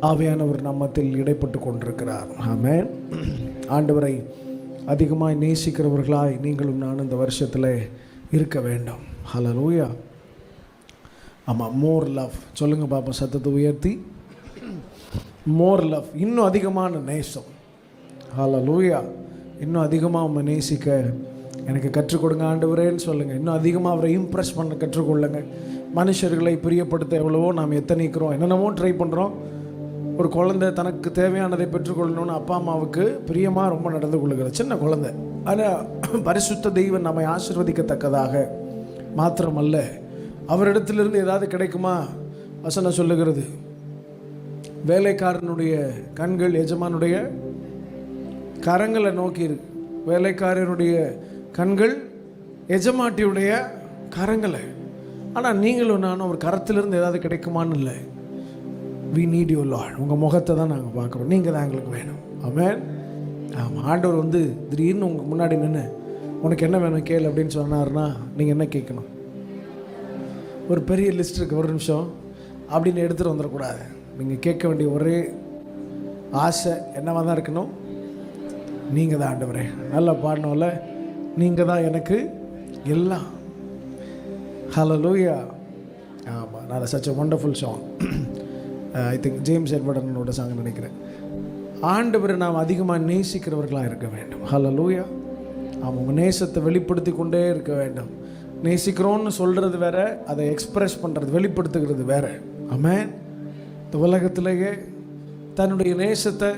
ஆவியானவர் நம்மத்தில் இடைப்பட்டு கொண்டிருக்கிறார். ஆமென். ஆண்டவரை அதிகமாக நேசிக்கிறவர்களாய் நீங்களும் நானும் இந்த வருஷத்தில் இருக்க வேண்டும். ஹல்லேலூயா. ஆமாம், மோர் லவ் சொல்லுங்கள் பாப்பா, சத்தத்தை உயர்த்தி. மோர் லவ், இன்னும் அதிகமான நேசம். ஹல்லேலூயா. இன்னும் அதிகமாக அவரை நேசிக்க எனக்கு கற்றுக் கொடுங்க ஆண்டவரேன்னு சொல்லுங்கள். இன்னும் அதிகமாக அவரை இம்ப்ரெஸ் பண்ண கற்றுக்கொள்ளுங்க. மனுஷர்களை பிரியப்படுத்த எவ்வளவோ நாம் எத்தனைக்கிறோம், என்னென்னவோ ட்ரை பண்ணுறோம். ஒரு குழந்தை தனக்கு தேவையானதை பெற்றுக்கொள்ளணும்னு அப்பா அம்மாவுக்கு பிரியமாக ரொம்ப நடந்து கொள்ளுகிறது சின்ன குழந்தை. ஆனால் பரிசுத்த தெய்வம் நம்மை ஆசீர்வதிக்கத்தக்கதாக மாத்திரமல்ல, அவரிடத்திலிருந்து ஏதாவது கிடைக்குமா? வசனம் சொல்லுகிறது, வேலைக்காரனுடைய கண்கள் எஜமானுடைய கரங்களை நோக்கி இருக்கு. வேலைக்காரனுடைய கண்கள் எஜமாட்டியுடைய கரங்களை. ஆனால் நீங்களும் நானும் ஒரு கரத்திலிருந்து ஏதாவது கிடைக்குமான்னு இல்லை. We need you lord. உங்கள் முகத்தை தான் நாங்கள் பார்க்குறோம், நீங்கள் தான் எங்களுக்கு வேணும். ஆமென். ஆமாம், ஆண்டவர் வந்து திடீர்னு உங்கள் முன்னாடி நின்று உனக்கு என்ன வேணும் கேளு அப்படின்னு சொன்னார்னா நீங்கள் என்ன கேட்கணும்? ஒரு பெரிய லிஸ்ட் இருக்குது, ஒரு நிமிஷம் அப்படின்னு எடுத்துகிட்டு வந்துடக்கூடாது. நீங்கள் கேட்க வேண்டிய ஒரே ஆசை என்னவாக தான் இருக்கணும்? நீங்கள் தான் ஆண்டவரே. நல்லா பாடணும்ல, நீங்கள் தான் எனக்கு எல்லாம். ஹல்லேலூயா. ஆமாம், நான் such a wonderful song. I think James எட்வர்டனோட சாங் நினைக்கிறேன். ஆண்டவரை நாம் அதிகமாக நேசிக்கிறவர்களாக இருக்க வேண்டும். ஹல்லேலூயா. ஆமாம், உங்கள் நேசத்தை வெளிப்படுத்தி கொண்டே இருக்க வேண்டும். நேசிக்கிறோன்னு சொல்கிறது வேற, அதை எக்ஸ்பிரஸ் பண்ணுறது வெளிப்படுத்துகிறது வேற. ஆமென். இந்த உலகத்திலேயே தன்னுடைய நேசத்தை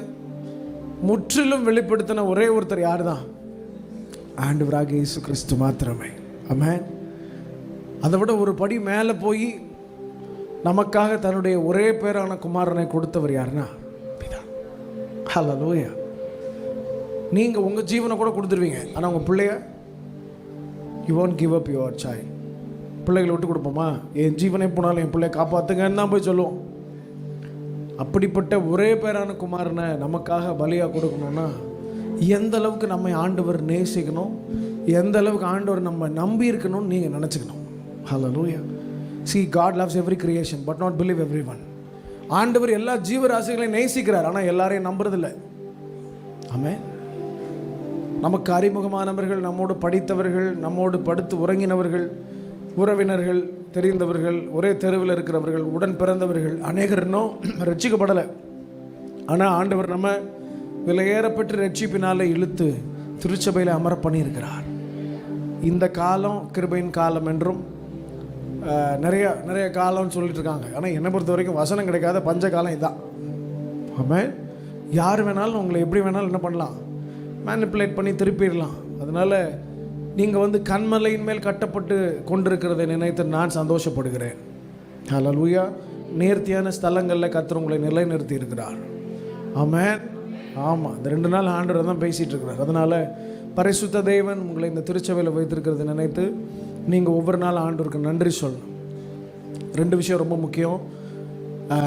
முற்றிலும் வெளிப்படுத்தின ஒரே ஒருத்தர் யார் தான்? ஆண்டவராகிய இயேசு கிறிஸ்து மாத்திரமே. ஆமென். அதை விட ஒரு படி மேலே போய் நமக்காக தன்னுடைய ஒரே பேரான குமாரனை கொடுத்தவர் யாருன்னா பிதா. ஹல்லேலூயா. நீங்கள் உங்கள் ஜீவனை கூட கொடுத்துருவீங்க, ஆனால் உங்கள் பிள்ளைய you won't give up your child. பிள்ளைகளை விட்டு கொடுப்போமா? என் ஜீவனை போனாலும் என் பிள்ளைய காப்பாற்றுங்கன்னு தான் போய் சொல்லுவோம். அப்படிப்பட்ட ஒரே பேரான குமாரனை நமக்காக பலியாக கொடுக்கணும்னா எந்த அளவுக்கு நம்மை ஆண்டவர் நேசிக்கணும், எந்த அளவுக்கு ஆண்டவர் நம்ம நம்பி இருக்கணும்னு நீங்கள் நினச்சிக்கணும். ஹல்லேலூயா. See, God loves every creation but not believe everyone. ஆண்டவர் எல்லா ஜீவராசிகளையும் நேசிக்கிறார், ஆனால் எல்லாரையும் நம்புறதில்லை. ஆமென். நமக்கு அறிமுகமானவர்கள், நம்மோடு படித்தவர்கள், நம்மோடு படுத்து உறங்கினவர்கள், உறவினர்கள், தெரிந்தவர்கள், ஒரே தெருவில் இருக்கிறவர்கள், உடன் பிறந்தவர்கள் அநேகர் இன்னும் ரட்சிக்கப்படலை. ஆனால் ஆண்டவர் நம்ம விலையேறப்பட்டு ரட்சிப்பினாலே இழுத்து திருச்சபையில் அமர பண்ணியிருக்கிறார். இந்த காலம் கிருபையின் காலம் என்றும் நிறைய காலம்னு சொல்லிட்டு இருக்காங்க. ஆனால் என்னை பொறுத்த வரைக்கும் வசனம் கிடைக்காத பஞ்ச காலம் இதுதான். ஆமாம், யார் வேணாலும் உங்களை எப்படி வேணாலும் என்ன பண்ணலாம், மேனிப்புலேட் பண்ணி திருப்பிடலாம். அதனால் நீங்கள் வந்து கண்மலையின் மேல் கட்டப்பட்டு கொண்டிருக்கிறதை நினைத்து நான் சந்தோஷப்படுகிறேன். ஹல்லேலூயா. நேர்த்தியான ஸ்தலங்களில் கர்த்தர் உங்களை நிலைநிறுத்தி இருக்கிறார். ஆமென். ஆமாம், இந்த 2 நாள் ஆண்டவர் தான் பேசிகிட்டு இருக்கிறார். அதனால் பரிசுத்த தேவன் உங்களை இந்த திருச்சபையில் வைத்திருக்கிறத நினைத்து நீங்கள் ஒவ்வொரு நாள் ஆண்டவருக்கு நன்றி சொல்லணும். 2 விஷயம் ரொம்ப முக்கியம்.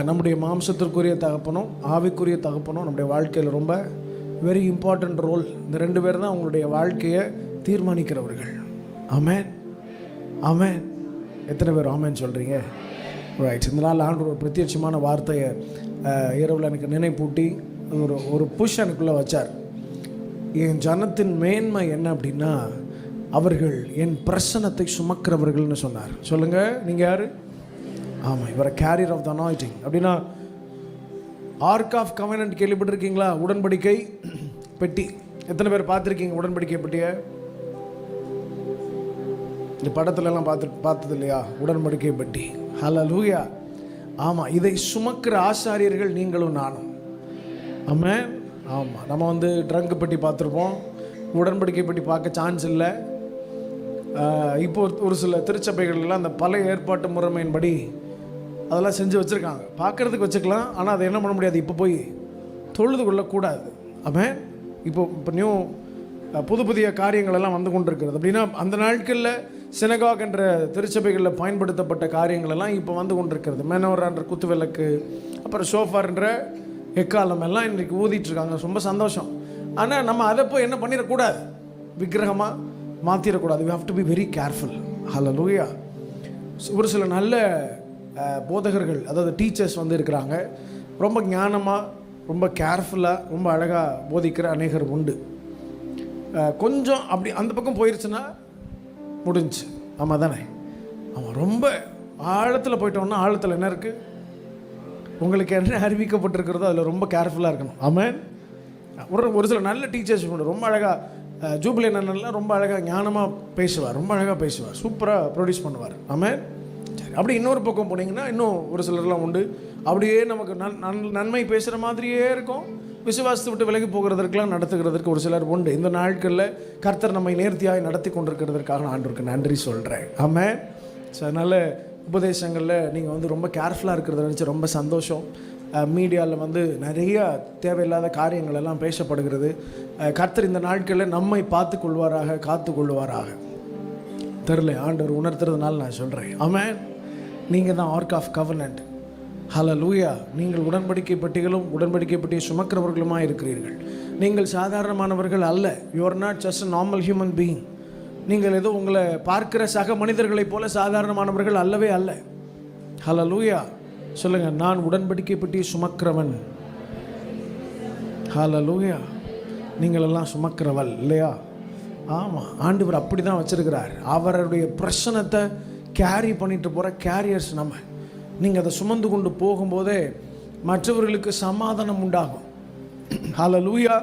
நம்முடைய மாம்சத்திற்குரிய தகப்பனும் ஆவிக்குரிய தகப்பனும் நம்முடைய வாழ்க்கையில் ரொம்ப வெரி இம்பார்ட்டண்ட் ரோல். இந்த 2 பேர் தான் உங்களுடைய வாழ்க்கையை தீர்மானிக்கிறவர்கள். ஆமென். ஆமென். எத்தனை பேர் ஆமென் சொல்கிறீங்க? ரைட். இந்த நாள் ஆண்டவர் ஒரு பிரத்யட்சமான வார்த்தையை இரவில் எனக்கு நினைப்பூட்டி ஒரு புஷ் எனக்குள்ளே வச்சார். என் ஜனத்தின் மேன்மை என்ன அப்படின்னா, அவர்கள் என் பிரசன்னத்தை சுமக்கிறவர்கள்னு சொன்னார். சொல்லுங்கள், நீங்கள் யார்? ஆமாம், இவரை கேரியர் ஆஃப் த அனாயிண்டிங். அப்படின்னா ஆர்க் ஆஃப் கவெனன்ட் கேள்விப்பட்டிருக்கீங்களா? உடன்படிக்கை பெட்டி. எத்தனை பேர் பார்த்துருக்கீங்க உடன்படிக்கை பெட்டியை? இந்த படத்துலலாம் பார்த்தது இல்லையா உடன்படிக்கை பெட்டி? ஹல்லேலூயா. ஆமாம், இதை சுமக்கிற ஆசாரியர்கள் நீங்களும் நானும். ஆமாம். ஆமாம், நம்ம வந்து ட்ரங்கு பெட்டி பார்த்துருப்போம், உடன்படிக்கை பெட்டி பார்க்க சான்ஸ் இல்லை. இப்போ ஒரு சில திருச்சபைகள்லாம் அந்த பழைய ஏற்பாட்டு முறைமையின்படி அதெல்லாம் செஞ்சு வச்சுருக்காங்க. பார்க்குறதுக்கு வச்சுக்கலாம், ஆனால் அதை என்ன பண்ண முடியாது, இப்போ போய் தொழுது கொள்ளக்கூடாது. ஆமாம். இப்போ நியூ புதிய காரியங்களெல்லாம் வந்து கொண்டு இருக்கிறது. அப்படின்னா அந்த நாட்களில் சினகாக் என்ற திருச்சபைகளில் பயன்படுத்தப்பட்ட காரியங்களெல்லாம் இப்போ வந்து கொண்டிருக்கிறது. மேனோரான்ற குத்துவிளக்கு, அப்புறம் ஷோஃபார்ன்ற எக்காலம் எல்லாம் இன்றைக்கு ஊதிட்டுருக்காங்க. ரொம்ப சந்தோஷம். ஆனால் நம்ம அதை போய் என்ன பண்ணிடக்கூடாது, விக்கிரகமாக மாற்றிடக்கூடாது. We have to be very careful. Hallelujah. ஒரு சில நல்ல போதகர்கள், அதாவது டீச்சர்ஸ் வந்து இருக்கிறாங்க. ரொம்ப ஞானமாக, ரொம்ப கேர்ஃபுல்லாக, ரொம்ப அழகாக போதிக்கிற அநேகர் உண்டு. கொஞ்சம் அப்படி அந்த பக்கம் போயிடுச்சுன்னா முடிஞ்சு. ஆமாம் தானே? அவன் ரொம்ப ஆழத்தில் போயிட்டோன்னா, ஆழத்தில் என்ன இருக்குது, உங்களுக்கு என்ன அறிவிக்கப்பட்டிருக்கிறதோ அதில் ரொம்ப கேர்ஃபுல்லாக இருக்கணும். ஆமாம். ஒரு சில நல்ல டீச்சர்ஸ் உண்டு, ரொம்ப அழகாக ஜூபிலி அண்ணன்லாம் ரொம்ப அழகாக ஞானமாக பேசுவார், ரொம்ப அழகாக பேசுவார், சூப்பராக ப்ரொடியூஸ் பண்ணுவார். ஆமாம். சரி, அப்படி இன்னொரு பக்கம் போனீங்கன்னா இன்னும் ஒரு சிலர்லாம் உண்டு, அப்படியே நமக்கு நன்மை பேசுகிற மாதிரியே இருக்கும், விசுவாசத்தை விட்டு விலகி போகிறதற்கெல்லாம் நடத்துகிறதற்கு ஒரு சிலர் உண்டு. இந்த நாட்களில் கர்த்தர் நம்மை நேர்த்தியாக நடத்தி கொண்டிருக்கிறதற்காக நான் ஆண்டவருக்கு நன்றி சொல்கிறேன். ஆமாம். ஸோ அதனால் உபதேசங்களில் நீங்கள் வந்து ரொம்ப கேர்ஃபுல்லாக இருக்கிறத நினச்சி ரொம்ப சந்தோஷம். மீடியாவில் நிறைய தேவையில்லாத காரியங்கள் எல்லாம் பேசப்படுகிறது. கர்த்தர் இந்த நாட்களில் நம்மை பார்த்து கொள்வாராக, காத்து கொள்வாராக. தெரில, ஆண்டவர் உணர்த்துறதுனால நான் சொல்கிறேன். ஆமென். நீங்கள் தான் ஆர்க் ஆஃப் கவர்னன்ட். ஹல்லேலூயா. நீங்கள் உடன்படிக்கை பெட்டிகளும் உடன்படிக்கை பெட்டியை சுமக்கிறவர்களுமாக இருக்கிறீர்கள். நீங்கள் சாதாரணமானவர்கள் அல்ல. You are not just a normal human being. நீங்கள் ஏதோ உங்களை பார்க்கிற சக மனிதர்களைப் போல சாதாரணமானவர்கள் அல்லவே அல்ல. ஹல்லேலூயா. சொல்லுங்கள், நான் உடன்படிக்கை பெட்டியை சுமக்கிறவன். ஹல்லேலூயா. நீங்களெல்லாம் சுமக்கிறவள் இல்லையா? ஆமாம், ஆண்டவர் அப்படி தான் வச்சுருக்கிறார். அவருடைய பிரச்சனத்தை கேரி பண்ணிட்டு போகிற கேரியர்ஸ் நம்ம. நீங்கள் அதை சுமந்து கொண்டு போகும்போதே மற்றவர்களுக்கு சமாதானம் உண்டாகும். ஹல்லேலூயா.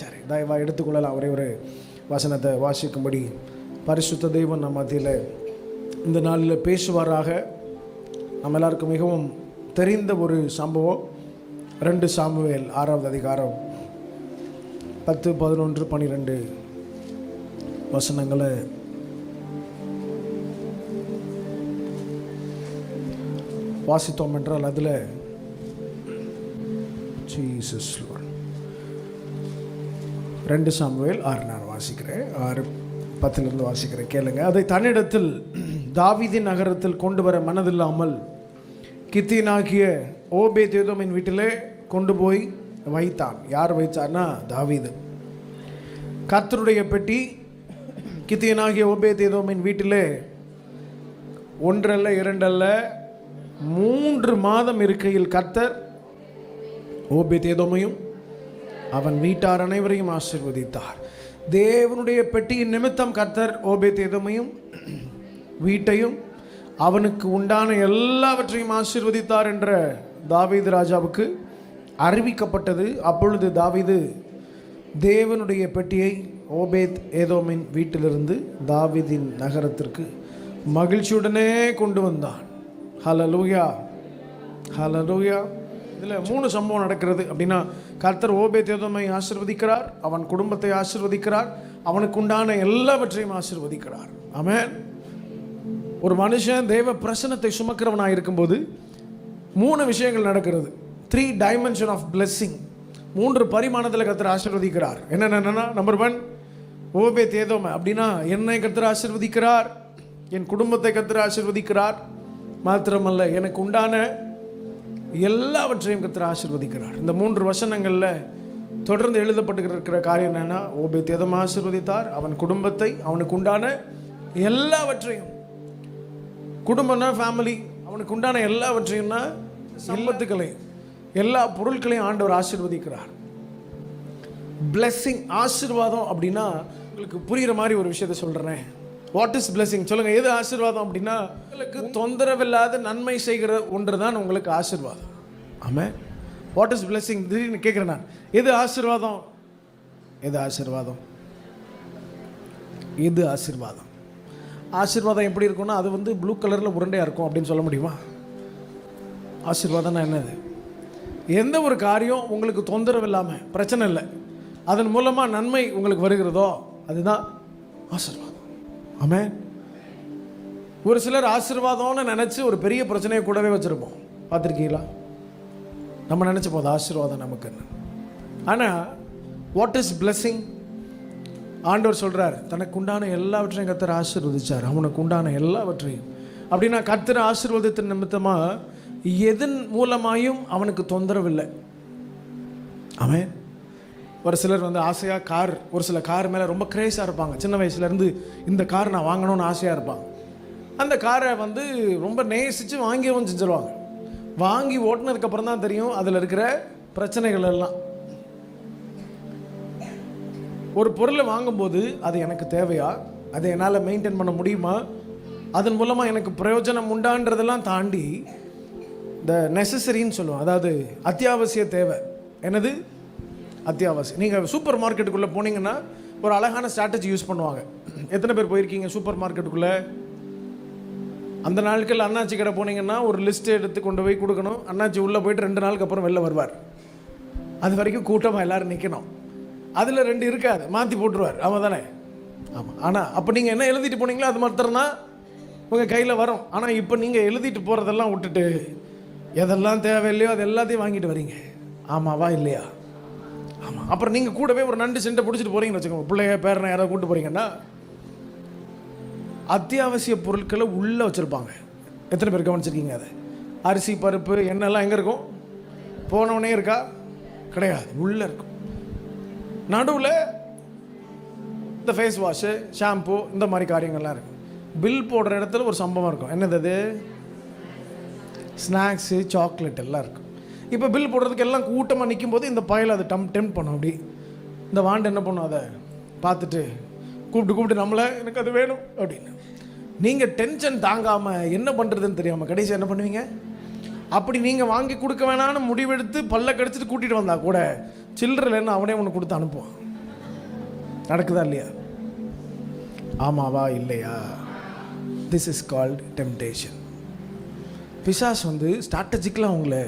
சரி, தயவாக எடுத்துக்கொள்ளலாம். ஒரே ஒரு வசனத்தை வாசிக்கும்படி பரிசுத்த தெய்வம் நம்ம மத்தியில் இந்த நாளில் பேசுவாராக. நம்ம எல்லாருக்கும் மிகவும் தெரிந்த ஒரு சம்பவம். 2 சாமுவேல் 6வது அதிகாரம் 10, 11, 12 வசனங்களை வாசித்தோம் என்றால் அதில் ஜீசஸ் 2 சாமுவேல் 6 நான் வாசிக்கிறேன், 6:10 வாசிக்கிறேன், கேளுங்க. அதை தன்னிடத்தில் தாவீதின் நகரத்தில் கொண்டு வர மனதில்லாமல் கித்தியனாகிய ஓபேத்-ஏதோமின் வீட்டிலே கொண்டு போய் வைத்தான். யார் வைத்தார்னா தாவீது. கர்த்தருடைய பெட்டி கித்தியனாகிய ஓபேத்-ஏதோமின் வீட்டிலே 1 அல்ல 2 அல்ல 3 மாதம் இருக்கையில் கர்த்தர் ஓபேத்-ஏதோமையும் அவன் வீட்டார் அனைவரையும் ஆசீர்வதித்தார். தேவனுடைய பெட்டியின் நிமித்தம் கர்த்தர் ஓபேத்-ஏதோமையும் வீட்டையும் அவனுக்கு உண்டான எல்லாவற்றையும் ஆசீர்வதித்தார் என்ற தாவீது ராஜாவுக்கு அறிவிக்கப்பட்டது. அப்பொழுது தாவீது தேவனுடைய பெட்டியை ஓபேத்-ஏதோமின் வீட்டிலிருந்து தாவீதின் நகரத்திற்கு மகிழ்ச்சியுடனே கொண்டு வந்தான். ஹல்லேலூயா, ஹல்லேலூயா. இதில் 3 சம்பவம் நடக்கிறது. அப்படின்னா கர்த்தர் ஓபேத்-ஏதோமை ஆசீர்வதிக்கிறார், அவன் குடும்பத்தை ஆசீர்வதிக்கிறார், அவனுக்கு உண்டான எல்லாவற்றையும் ஆசீர்வதிக்கிறார். ஆமென். ஒரு மனுஷன் தேவ பிரசன்னத்தை சுமக்கிறவனாக இருக்கும்போது 3 விஷயங்கள் நடக்கிறது. 3 டைமென்ஷன் ஆஃப் பிளெஸ்ஸிங். 3 பரிமாணத்தில் கர்த்தர் ஆசீர்வதிக்கிறார். என்னென்னா, நம்பர் 1 ஓபேத்-ஏதோமை. அப்படின்னா என்னை கர்த்தர் ஆசீர்வதிக்கிறார், என் குடும்பத்தை கர்த்தர் ஆசீர்வதிக்கிறார், மாத்திரமல்ல எனக்கு உண்டான எல்லாவற்றையும் கர்த்தர் ஆசீர்வதிக்கிறார். இந்த 3 வசனங்களில் தொடர்ந்து எழுதப்பட்டு இருக்கிற காரியம் என்னென்னா, ஓபேத்-ஏதோமை ஆசீர்வதித்தார், அவன் குடும்பத்தை, அவனுக்கு உண்டான எல்லாவற்றையும். குடும்பம்னா ஃபேமிலி, அவனுக்கு உண்டான எல்லாவற்றையும்னா சம்பத்துக்களை, எல்லா பொருட்களையும் ஆண்டவர் ஆசீர்வதிக்கிறார். பிளெஸ்ஸிங், ஆசீர்வாதம் அப்படின்னா உங்களுக்கு புரிகிற மாதிரி ஒரு விஷயத்தை சொல்கிறேன். வாட் இஸ் பிளெஸ்ஸிங் சொல்லுங்கள். எது ஆசீர்வாதம் அப்படின்னா, உங்களுக்கு தொந்தரவில்லாத நன்மை செய்கிற ஒன்று தான் உங்களுக்கு ஆசீர்வாதம். ஆமாம். வாட் இஸ் பிளெஸ்ஸிங் திடீர்னு கேட்குறேன் நான். எது ஆசீர்வாதம்? எது ஆசீர்வாதம்? எது ஆசீர்வாதம்? ஆசீர்வாதம் எப்படி இருக்கும்னா, அது ப்ளூ கலரில் உருண்டையாக இருக்கும் அப்படின்னு சொல்ல முடியுமா? ஆசீர்வாதம்னா என்னது? எந்த ஒரு காரியம் உங்களுக்கு தொந்தரவு இல்லாமல், பிரச்சனை இல்லை, அதன் மூலமாக நன்மை உங்களுக்கு வருகிறதோ அதுதான் ஆசீர்வாதம். ஆமென். ஒரு சிலர் ஆசீர்வாதம்னு நினச்சி ஒரு பெரிய பிரச்சனையை கூடவே வச்சுருப்போம். பார்த்துருக்கீங்களா? நம்ம நினச்ச போது ஆசீர்வாதம் நமக்குன்னு. ஆனால் வாட் இஸ் பிளெஸ்ஸிங்? ஆண்டவர் சொல்கிறார், தனக்கு உண்டான எல்லாவற்றையும் கர்த்தர் ஆசீர்வதிச்சார், அவனுக்கு உண்டான எல்லாவற்றையும். அப்படின்னா கர்த்தர் ஆசீர்வாதத்தின் நிமித்தமாக எதன் மூலமாயும் அவனுக்கு தொந்தரவு இல்லை. ஆமென். ஒரு சிலர் ஆசையாக ஒரு சில கார் மேலே ரொம்ப கிரேஸாக இருப்பாங்க. சின்ன வயசுலேருந்து இந்த கார் நான் வாங்கணும்னு ஆசையாக இருப்பாங்க. அந்த காரை ரொம்ப நேசித்து வாங்கியவும் செஞ்சுருவாங்க. வாங்கி ஓட்டினதுக்கப்புறம் தான் தெரியும் அதில் இருக்கிற பிரச்சனைகள் எல்லாம். ஒரு பொருளை வாங்கும்போது அது எனக்கு தேவையா, அதை என்னால் மெயின்டைன் பண்ண முடியுமா, அதன் மூலமாக எனக்கு பிரயோஜனம் உண்டான்றதெல்லாம் தாண்டி இந்த நெசசரின்னு சொல்லுவோம், அதாவது அத்தியாவசிய தேவை. என்னது அத்தியாவசியம்? நீங்கள் சூப்பர் மார்க்கெட்டுக்குள்ளே போனீங்கன்னா ஒரு அழகான ஸ்ட்ராட்டஜி யூஸ் பண்ணுவாங்க. எத்தனை பேர் போயிருக்கீங்க சூப்பர் மார்க்கெட்டுக்குள்ளே? அந்த நாட்கள் அண்ணாச்சி கடை போனீங்கன்னா ஒரு லிஸ்ட் எடுத்து கொண்டு போய் கொடுக்கணும். அண்ணாச்சி உள்ளே போயிட்டு 2 நாளுக்கு அப்புறம் வெளில வருவார். அது வரைக்கும் கூட்டமாக எல்லோரும் நிற்கணும். அதில் 2 இருக்காது, மாற்றி போட்டுருவார். ஆமாம் தானே? ஆமாம். ஆனால் அப்போ நீங்கள் என்ன எழுதிட்டு போனீங்களோ அது மாத்திரம் தான் உங்கள் கையில் வரும். ஆனால் இப்போ நீங்கள் எழுதிட்டு போகிறதெல்லாம் விட்டுட்டு எதெல்லாம் தேவையில்லையோ அது எல்லாத்தையும் வாங்கிட்டு வரீங்க. ஆமாவா இல்லையா? ஆமாம். அப்புறம் நீங்கள் கூடவே ஒரு நண்டு செண்டை பிடிச்சிட்டு போகிறீங்கன்னு வச்சுக்கோங்க. பிள்ளைய பேரனை யாராவது கூப்பிட்டு போகிறீங்கன்னா அத்தியாவசிய பொருட்களை உள்ளே வச்சுருப்பாங்க. எத்தனை பேர் கவனிச்சிருக்கீங்க? அதை அரிசி பருப்பு எண்ணெய்லாம் எங்கே இருக்கும்? போனவனே இருக்கா? கிடையாது, உள்ளே இருக்கும். நடுவில் இந்த ஃபேஸ் வாஷு, ஷாம்பு, இந்த மாதிரி காரியங்கள்லாம் இருக்கும். பில் போடுற இடத்துல ஒரு சம்பவம் இருக்கும். என்னது அது? ஸ்நாக்ஸு, சாக்லேட் எல்லாம் இருக்கும். இப்போ பில் போடுறதுக்கு எல்லாம் கூட்டமாக நிற்கும் போது இந்த பயல் அதை டெம்ப் பண்ணும். அப்படி இந்த வாண்டு என்ன பண்ணும், அதை பார்த்துட்டு கூப்பிட்டு நம்மளை எனக்கு அது வேணும் அப்படின்னு. நீங்கள் டென்ஷன் தாங்காமல் என்ன பண்ணுறதுன்னு தெரியாமல் கடைசி என்ன பண்ணுவீங்க? அப்படி நீங்கள் வாங்கி கொடுக்க வேணான்னு முடிவெடுத்து பல்ல கடிச்சிட்டு கூட்டிகிட்டு வந்தால் கூட சில்லறைன்னு அவனே ஒன்று கொடுத்து அனுப்புவான். நடக்குதா இல்லையா? ஆமாவா இல்லையா? This is called temptation. பிசாஸ் ஸ்ட்ராட்டஜிக்கலாக உங்களை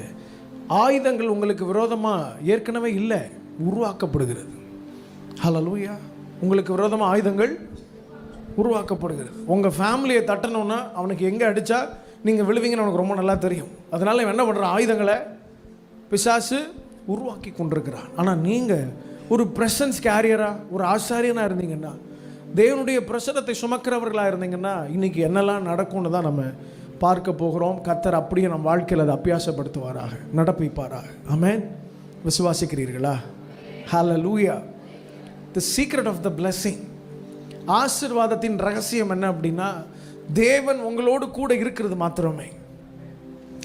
ஆயுதங்கள் உங்களுக்கு விரோதமாக ஏற்கனவே இல்லை, உருவாக்கப்படுகிறது. ஹல்லேலூயா. உங்களுக்கு விரோதமாக ஆயுதங்கள் உருவாக்கப்படுகிறது. உங்கள் ஃபேமிலியை தட்டணுன்னா அவனுக்கு எங்கே அடித்தா நீங்கள் விழுவீங்கன்னு அவனுக்கு ரொம்ப நல்லா தெரியும். அதனால் இவன் என்ன பண்ணுற, ஆயுதங்களை பிசாசு உருவாக்கி கொண்டிருக்கிறான். ஆனால் நீங்கள் ஒரு ப்ரெசன்ஸ் கேரியராக, ஒரு ஆசாரியனாக இருந்தீங்கன்னா, தேவனுடைய பிரசன்னத்தை சுமக்கிறவர்களாக இருந்தீங்கன்னா இன்றைக்கி என்னெல்லாம் நடக்கும்னு தான் நம்ம பார்க்க போகிறோம். கர்த்தர் அப்படியே நம் வாழ்க்கையில் அதை அபியாசப்படுத்துவாராக, நடப்பிப்பாராக. ஆமென். விசுவாசிக்கிறீர்களா? Hallelujah. The secret of the blessing, ஆசீர்வாதத்தின் ரகசியம் என்ன அப்படின்னா, தேவன் உங்களோடு கூட இருக்கிறது மாத்திரமே.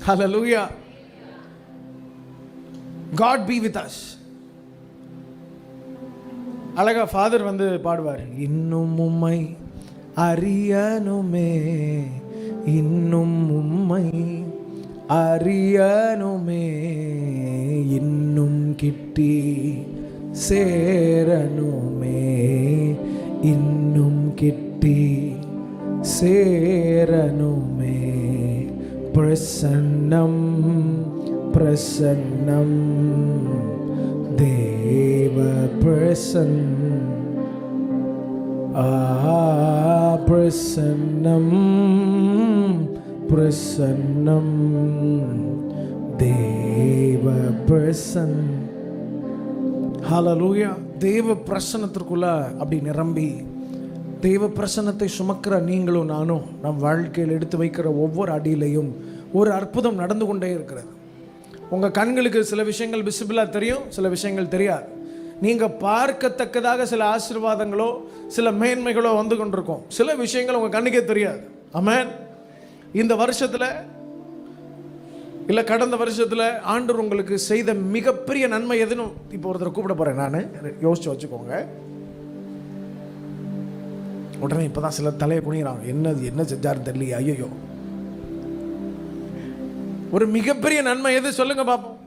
Hallelujah. God be with us. அழகா ஃபாதர் பாடுவார், இன்னும் உம்மை அறியணுமே, இன்னும் உம்மை அறியணுமே, இன்னும் கிட்டி சேரணுமே, இன்னும் கிட்டி சேரணுமே, பிரசன்னம் பிரசன்னம் தேவ பிரசன்னம் பிரசன்னம் தேவ பிரசன். ஹல்லேலூயா. தேவ பிரசன்னத்திற்குள்ள அப்படி நிரம்பி தேவ பிரசன்னத்தை சுமக்கிற நீங்களும் நானும் நம் வாழ்க்கையில் எடுத்து வைக்கிற ஒவ்வொரு அடியிலையும் ஒரு அற்புதம் நடந்து கொண்டே இருக்கிறது. உங்கள் கண்களுக்கு சில விஷயங்கள் விசிபிளாக தெரியும், சில விஷயங்கள் தெரியாது. நீங்கள் பார்க்கத்தக்கதாக சில ஆசீர்வாதங்களோ சில மேன்மைகளோ வந்து கொண்டிருக்கும். சில விஷயங்கள் உங்கள் கண்ணுக்கே தெரியாது. ஆமென். இந்த வருஷத்தில் இல்லை கடந்த வருஷத்தில் ஆண்டவர் உங்களுக்கு செய்த மிகப்பெரிய நன்மை எதுன்னு இப்போ ஒருத்தர் கூப்பிட போகிறேன். நான் யோசிச்சு வச்சுக்கோங்க. உடனே இப்போ தான் சில தலையை குனிகிறாங்க, என்ன செஞ்சாருன்னு தெரியலையே, ஐயோ. ஒரு மிகப்பெரிய நன்மை எது சொல்லுங்க பார்ப்போம்.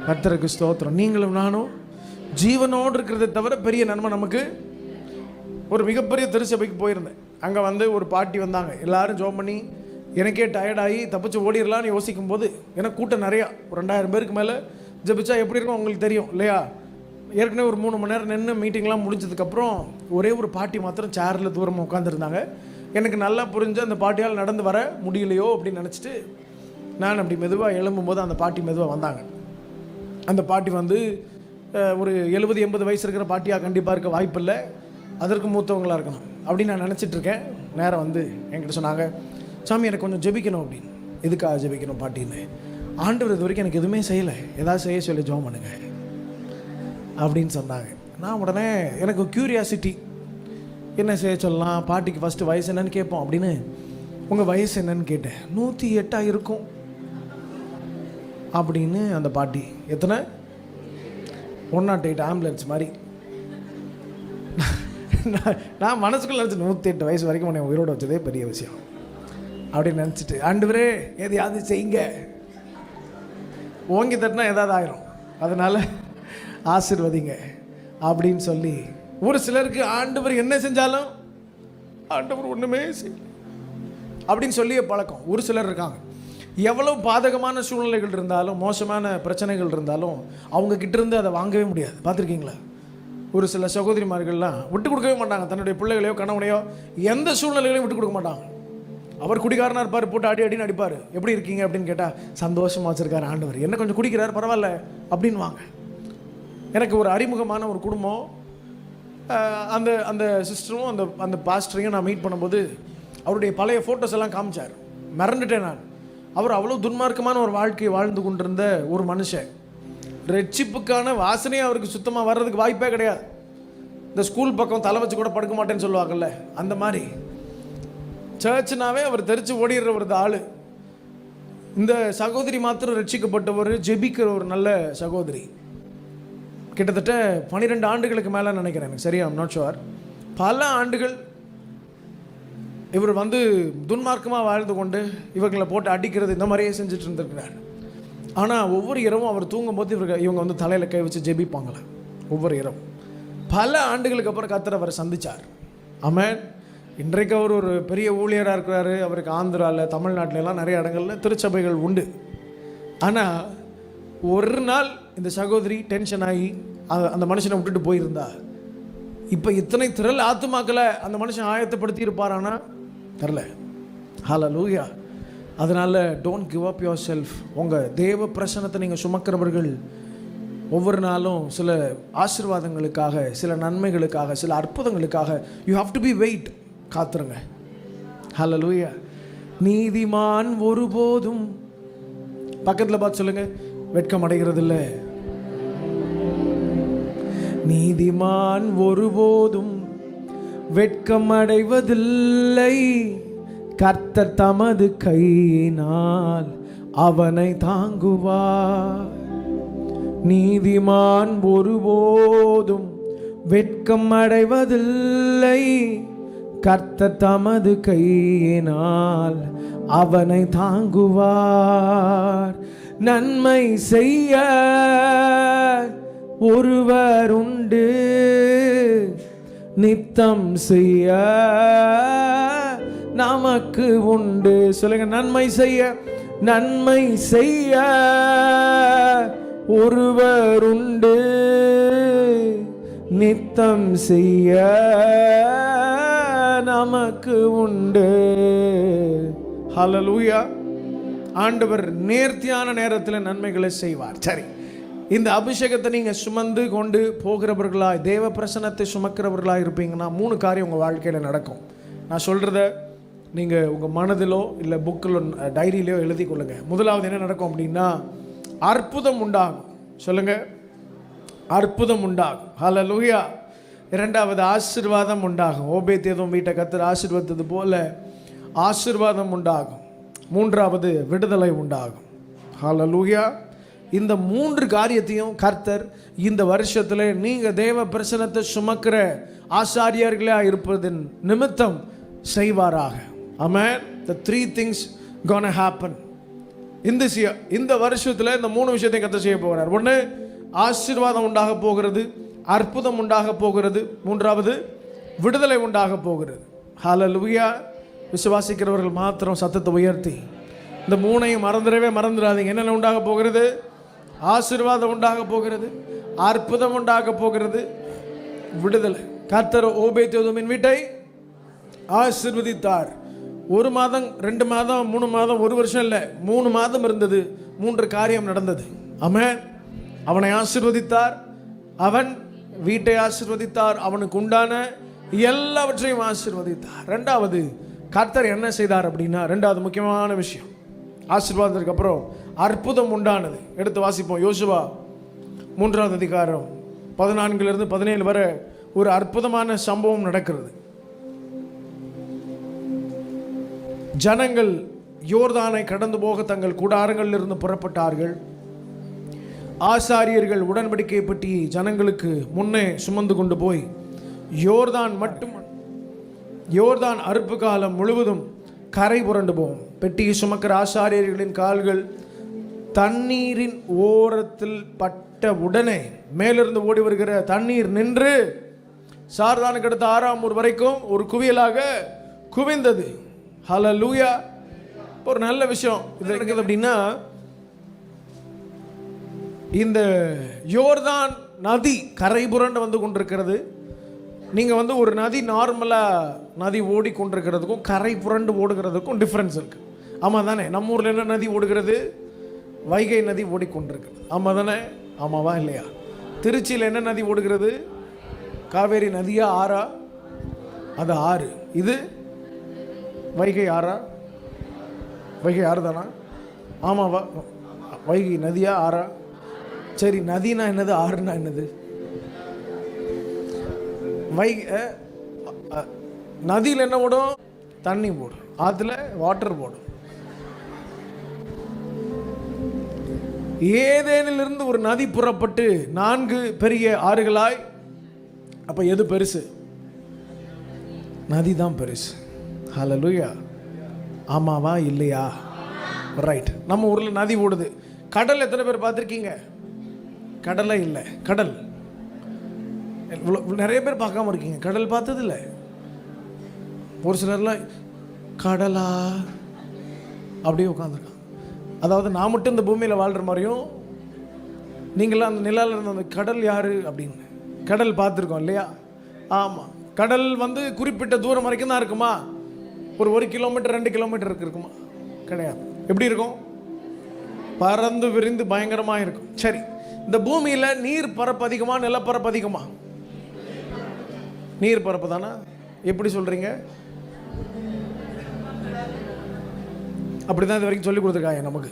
கர்த்தருக்கு ஸ்தோத்திரம். நீங்களும் நானும் ஜீவனோடு இருக்கிறத தவிர பெரிய நன்மை நமக்கு. ஒரு மிகப்பெரிய திருச்சபைக்கு போயிருந்தேன். அங்கே ஒரு பாட்டி வந்தாங்க. எல்லாரும் ஜோம் பண்ணி எனக்கே டயர்டாகி தப்பிச்சு ஓடிடலான்னு யோசிக்கும் போது எனக்கு கூட்டம் நிறையா, ஒரு 2000 பேருக்கு மேலே ஜபிச்சா எப்படி இருக்கும் உங்களுக்கு தெரியும் இல்லையா? ஏற்கனவே ஒரு 3 மணி நேரம் நின்று மீட்டிங்லாம் முடிஞ்சதுக்கப்புறம் ஒரே ஒரு பாட்டி மாத்திரம் சேரில் தூரமாக உட்காந்துருந்தாங்க. எனக்கு நல்லா புரிஞ்சு அந்த பாட்டியால் நடந்து வர முடியலையோ அப்படின்னு நினச்சிட்டு நான் அப்படி மெதுவாக எழும்பும்போது அந்த பாட்டி மெதுவாக வந்தாங்க. அந்த பாட்டி ஒரு 70-80 வயசு இருக்கிற பாட்டியாக கண்டிப்பாக இருக்க வாய்ப்பில்லை, அதற்கு மூத்தவங்களாக இருக்கணும் அப்படின்னு நான் நினச்சிட்ருக்கேன். நேரம் என்கிட்ட சொன்னாங்க, சாமி எனக்கு கொஞ்சம் ஜெபிக்கணும் அப்படின்னு. எதுக்காக ஜெபிக்கணும் பாட்டின்னு? ஆண்டவர் இது வரைக்கும் எனக்கு எதுவுமே செய்யலை, ஏதாவது செய்ய சொல்லி ஜெபம் பண்ணுங்க அப்படின்னு சொன்னாங்க. நான் உடனே எனக்கு க்யூரியாசிட்டி, என்ன செய்ய சொல்லலாம், பாட்டிக்கு ஃபஸ்ட்டு வயசு என்னன்னு கேட்போம் அப்படின்னு உங்கள் வயசு என்னன்னு கேட்டேன். 108 இருக்கும் அப்படின்னு அந்த பாட்டி. எத்தனை? 108 ஆம்புலன்ஸ் மாதிரி. நான் மனசுக்குள்ள நினச்சி 108 வயசு வரைக்கும் உன்னை உயிரோடு வச்சதே பெரிய விஷயம் அப்படின்னு நினச்சிட்டு, ஆண்டவரே எதையாவது செய்யுங்க, ஓங்கி தட்டினா ஏதாவது ஆயிரும், அதனால் ஆசீர்வதிங்க அப்படின்னு சொல்லி. ஒரு சிலருக்கு ஆண்டவர் என்ன செஞ்சாலும் ஆண்டவர் ஒன்றுமே செய்ய அப்படின்னு சொல்லிய பழக்கம் ஒரு சிலர் இருக்காங்க. எவ்வளோ பாதகமான சூழ்நிலைகள் இருந்தாலும், மோசமான பிரச்சனைகள் இருந்தாலும் அவங்க கிட்டேருந்து அதை வாங்கவே முடியாது. பார்த்துருக்கீங்களா? ஒரு சில சகோதரிமார்கள்லாம் விட்டு கொடுக்கவே மாட்டாங்க. தன்னுடைய பிள்ளைகளையோ கணவனையோ எந்த சூழ்நிலைகளையும் விட்டு கொடுக்க மாட்டாங்க. அவர் குடிகாரனாக இருப்பார், போட்டு அடின்னு அடிப்பார். எப்படி இருக்கீங்க அப்படின்னு கேட்டால், சந்தோஷமாக வச்சுருக்காரு ஆண்டவர், என்ன கொஞ்சம் குடிக்கிறார் பரவாயில்ல அப்படின்னு வாங்க. எனக்கு ஒரு அறிமுகமான ஒரு குடும்பம், அந்த அந்த சிஸ்டரும் அந்த பாஸ்டரையும் நான் மீட் பண்ணும்போது அவருடைய பழைய ஃபோட்டோஸ் எல்லாம் காமிச்சார். மறந்துட்டேன் நான். அவர் அவ்வளோ துன்மார்க்கமான ஒரு வாழ்க்கையை வாழ்ந்து கொண்டிருந்த ஒரு மனுஷன். ரட்சிப்புக்கான வாசனையே அவருக்கு சுத்தமாக வர்றதுக்கு வாய்ப்பே கிடையாது. இந்த ஸ்கூல் பக்கம் தலை வச்சு கூட படுக்க மாட்டேன்னு சொல்லுவாங்கல்ல, அந்த மாதிரி சர்ச்சுனாவே அவர் தெரிச்சு ஓடிடுற ஒரு ஆள். இந்த சகோதரி மாத்திரம் ரட்சிக்கப்பட்டவர், ஜெபிக்கிற ஒரு நல்ல சகோதரி. கிட்டத்தட்ட 12 ஆண்டுகளுக்கு மேலே நினைக்கிறேன், எனக்கு சரியா ஐம் நாட் ஷுவர். பல ஆண்டுகள் இவர் துன்மார்க்கமாக வாழ்ந்து கொண்டு இவர்களை போட்டு அடிக்கிறது இந்த மாதிரியே செஞ்சுட்டு இருந்திருக்கிறார். ஆனால் ஒவ்வொரு இரவும் அவர் தூங்கும்போது இவங்க தலையில் கை வச்சு ஜெபிப்பாங்களே ஒவ்வொரு இரவும். பல ஆண்டுகளுக்கு அப்புறம் கர்த்தர் அவரை சந்தித்தார். ஆமென். இன்றைக்கு அவர் ஒரு பெரிய ஊழியராக இருக்கிறாரு. அவருக்கு ஆந்திராவில், தமிழ்நாட்டிலலாம் நிறைய இடங்களில் திருச்சபைகள் உண்டு. ஆனால் ஒரு நாள் இந்த சகோதரி டென்ஷன் ஆகி அந்த மனுஷனை விட்டுட்டு போயிருந்தா, இப்போ இத்தனை திரள் ஆத்துமாக்களை அந்த மனுஷன் ஆயத்தப்படுத்தி இருப்பாரானா தெரில. ஹல்லேலூயா. அதனால் don't give up your self. உங்கள் தேவ பிரசன்னத்தை நீங்கள் சுமக்கிறவர்கள் ஒவ்வொரு நாளும் சில ஆசீர்வாதங்களுக்காக, சில நன்மைகளுக்காக, சில அற்புதங்களுக்காக you have to be wait. காத்துருங்க. ஹல்லேலூயா. நீதிமான் ஒருபோதும், பக்கத்தில் பார்த்து சொல்லுங்க, வெட்கம் அடைகிறது இல்லை. நீதிமான் ஒருபோதும் வெட்கம் அடைவதில்லை, கர்த்தர் தமது கையினால் அவனை தாங்குவார். நீதிமான் ஒருபோதும் வெட்கம் அடைவதில்லை, கர்த்தர் தமது கையினால் அவனை தாங்குவார். நன்மை செய்ய ஒருவர் உண்டு, நித்தம் செய்ய நமக்கு உண்டு. சொல்லுங்க, நன்மை செய்ய, நன்மை செய்ய ஒருவர் உண்டு, நித்தம் செய்ய நமக்கு உண்டு. ஹல்லேலூயா. ஆண்டவர் நேர்த்தியான நேரத்தில் நன்மைகளை செய்வார். சரி, இந்த அபிஷேகத்தை நீங்கள் சுமந்து கொண்டு போகிறவர்களாய், தேவ பிரசன்னத்தை சுமக்கிறவர்களாக இருப்பீங்கன்னா 3 காரியம் உங்கள் வாழ்க்கையில் நடக்கும். நான் சொல்கிறத நீங்கள் உங்கள் மனதிலோ இல்லை புக்கிலோ டைரியிலையோ எழுதி கொள்ளுங்கள். முதலாவது என்ன நடக்கும் அப்படின்னா, அற்புதம் உண்டாகும். சொல்லுங்கள், அற்புதம் உண்டாகும். ஹல்லேலூயா. இரண்டாவது, ஆசீர்வாதம் உண்டாகும். ஓபேதேதோம் வீட்டை கர்த்தர் ஆசீர்வதித்தது போல ஆசீர்வாதம் உண்டாகும். மூன்றாவது, விடுதலை உண்டாகும். ஹல்லேலூயா. இந்த 3 காரியத்தையும் கர்த்தர் இந்த வருஷத்தில் நீங்கள் தேவ பிரசன்னத்தை சுமக்கிற ஆசாரியர்களாக இருப்பதன் நிமித்தம் செய்வாராக. ஆமென். The 3 things gonna happen in this year. இந்த வருஷத்தில் இந்த 3 விஷயத்தை கர்த்தர் செய்ய போகிறார். ஒன்று, ஆசீர்வாதம் உண்டாக போகிறது, அற்புதம் உண்டாக போகிறது, மூன்றாவது விடுதலை உண்டாக போகிறது. ஹல்லேலூயா. விசுவாசிக்கிறவர்கள் மாத்திரம் சத்தத்தை உயர்த்தி இந்த 3ஐயும் மறந்துடாதீங்க. என்னென்ன உண்டாக போகிறது? ஆசீர்வாதம் உண்டாக போகிறது, அற்புதம் உண்டாக போகிறது, விடுதலை. கர்த்தர் ஓபேதேதோமின் வீட்டை ஆசீர்வதித்தார். 1 மாதம், 2 மாதம், 3 மாதம், 1 வருஷம் இல்லை, 3 மாதம் இருந்தது. 3 காரியம் நடந்தது. ஆமென். அவனை ஆசீர்வதித்தார், அவன் வீட்டை ஆசீர்வதித்தார், அவனுக்கு உண்டான எல்லாவற்றையும் ஆசீர்வதித்தார். ரெண்டாவது, கர்த்தர் என்ன செய்தார் அப்படின்னா, ரெண்டாவது முக்கியமான விஷயம், ஆசீர்வாதத்துக்கு அப்புறம் அற்புதம் உண்டானது. எடுத்து வாசிப்போம். யோசுவா 3ஆம் அதிகாரம் 14 17 வரை ஒரு அற்புதமான சம்பவம் நடக்கிறது. ஜனங்கள் யோர்தானை கடந்து போக தங்கள் கூடாரங்களில் இருந்து புறப்பட்டார்கள். ஆசாரியர்கள் உடன்படிக்கை பெட்டி ஜனங்களுக்கு முன்னே சுமந்து கொண்டு போய் யோர்தான் அறுப்பு காலம் முழுவதும் கரை புரண்டு போகும். பெட்டியை சுமக்கிற ஆசாரியர்களின் கால்கள் தண்ணீரின் ஓரத்தில் பட்ட உடனே மேலிருந்து ஓடி வருகிற தண்ணீர் நின்று சார்தானுக்கு அடுத்த 6ஆம் ஊர் வரைக்கும் ஒரு குவியலாக குவிந்தது. ஹல்லேலூயா. ஒரு நல்ல விஷயம் இது இருக்குது அப்படின்னா, இந்த யோர்தான் நதி கரை புரண்டு வந்து கொண்டிருக்கிறது. நீங்கள் ஒரு நதி நார்மலாக நதி ஓடிக்கொண்டிருக்கிறதுக்கும் கரை புரண்டு ஓடுகிறதுக்கும் டிஃப்ரென்ஸ் இருக்குது. ஆமாம் தானே? நம்ம ஊரில் என்ன நதி ஓடுகிறது? வைகை நதி ஓடிக்கொண்டிருக்கு. ஆமாம் தானே? ஆமாவா இல்லையா? திருச்சியில் என்ன நதி ஓடுகிறது? காவேரி நதியா ஆறா? அது ஆறு. இது வைகை ஆறா? வைகை ஆறு தானா? ஆமாவா? வைகை நதியா ஆறா? சரி, நதினா என்னது, ஆறுனா என்னது? நதியில் என்ன ஓடும்? தண்ணி போடும். ஆற்றுல வாட்டர் போடும். ஏதேனிலிருந்து ஒரு நதி புறப்பட்டு 4 பெரிய ஆறுகளாய். அப்போ எது பெருசு? நதி தான் பெருசு. ஹல்லேலூயா. ஆமாவா இல்லையா? ரைட். நம்ம ஊரில் நதி ஓடுது. கடல் எத்தனை பேர் பார்த்துருக்கீங்க? கடலை இல்லை. கடல் நிறைய பேர் பார்க்காம இருக்கீங்க. கடல் பார்த்தது இல்லை. ஒரு சிலர்லாம் கடலா அப்படியே உட்காந்துருக்காங்க. அதாவது நான் மட்டும் இந்த பூமியில் வாழ்கிற மாதிரியும் நீங்களாம் அந்த நிலாவில் இருந்த அந்த கடல் யார் அப்படின்னு கடல் பார்த்துருக்கோம் இல்லையா? ஆமாம். கடல் குறிப்பிட்ட தூரம் வரைக்கும் தான் இருக்குமா? ஒரு 1 கிலோமீட்டர் 2 கிலோமீட்டர் இருக்குமா? கிடையாது. எப்படி இருக்கும்? பறந்து விரிந்து பயங்கரமாக இருக்கும். சரி, இந்த பூமியில் நீர் பரப்பு அதிகமா நிலப்பரப்பு அதிகமா? நீர் பரப்பு தானே. எப்படி சொல்கிறீங்க? அப்படி தான் இது வரைக்கும் சொல்லி கொடுத்துருக்காங்க நமக்கு.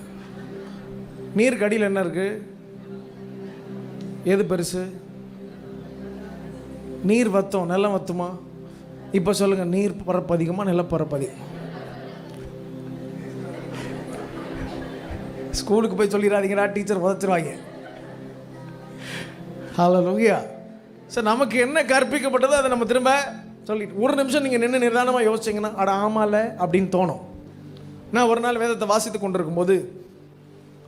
நீருக்கு அடியில் என்ன இருக்குது? எது பெருசு? நீர் வத்தம், நிலம் வத்துமா? இப்போ சொல்லுங்கள், நீர் பரப்பு அதிகமா நிலப்பரப்பு அதிகமா? ஸ்கூலுக்கு போய் சொல்லிடாதீங்கடா, டீச்சர் உதச்சிருவாங்க. ஹல்லேலூயா. சார், நமக்கு என்ன கற்பிக்கப்பட்டதோ அதை நம்ம திரும்ப சொல்லிட்டு ஒரு நிமிஷம் நீங்கள் நின்று நிதானமாக யோசிச்சிங்கன்னா அட ஆமால அப்படின்னு தோணும். நான் ஒரு நாள் வேதத்தை வாசித்து கொண்டிருக்கும் போது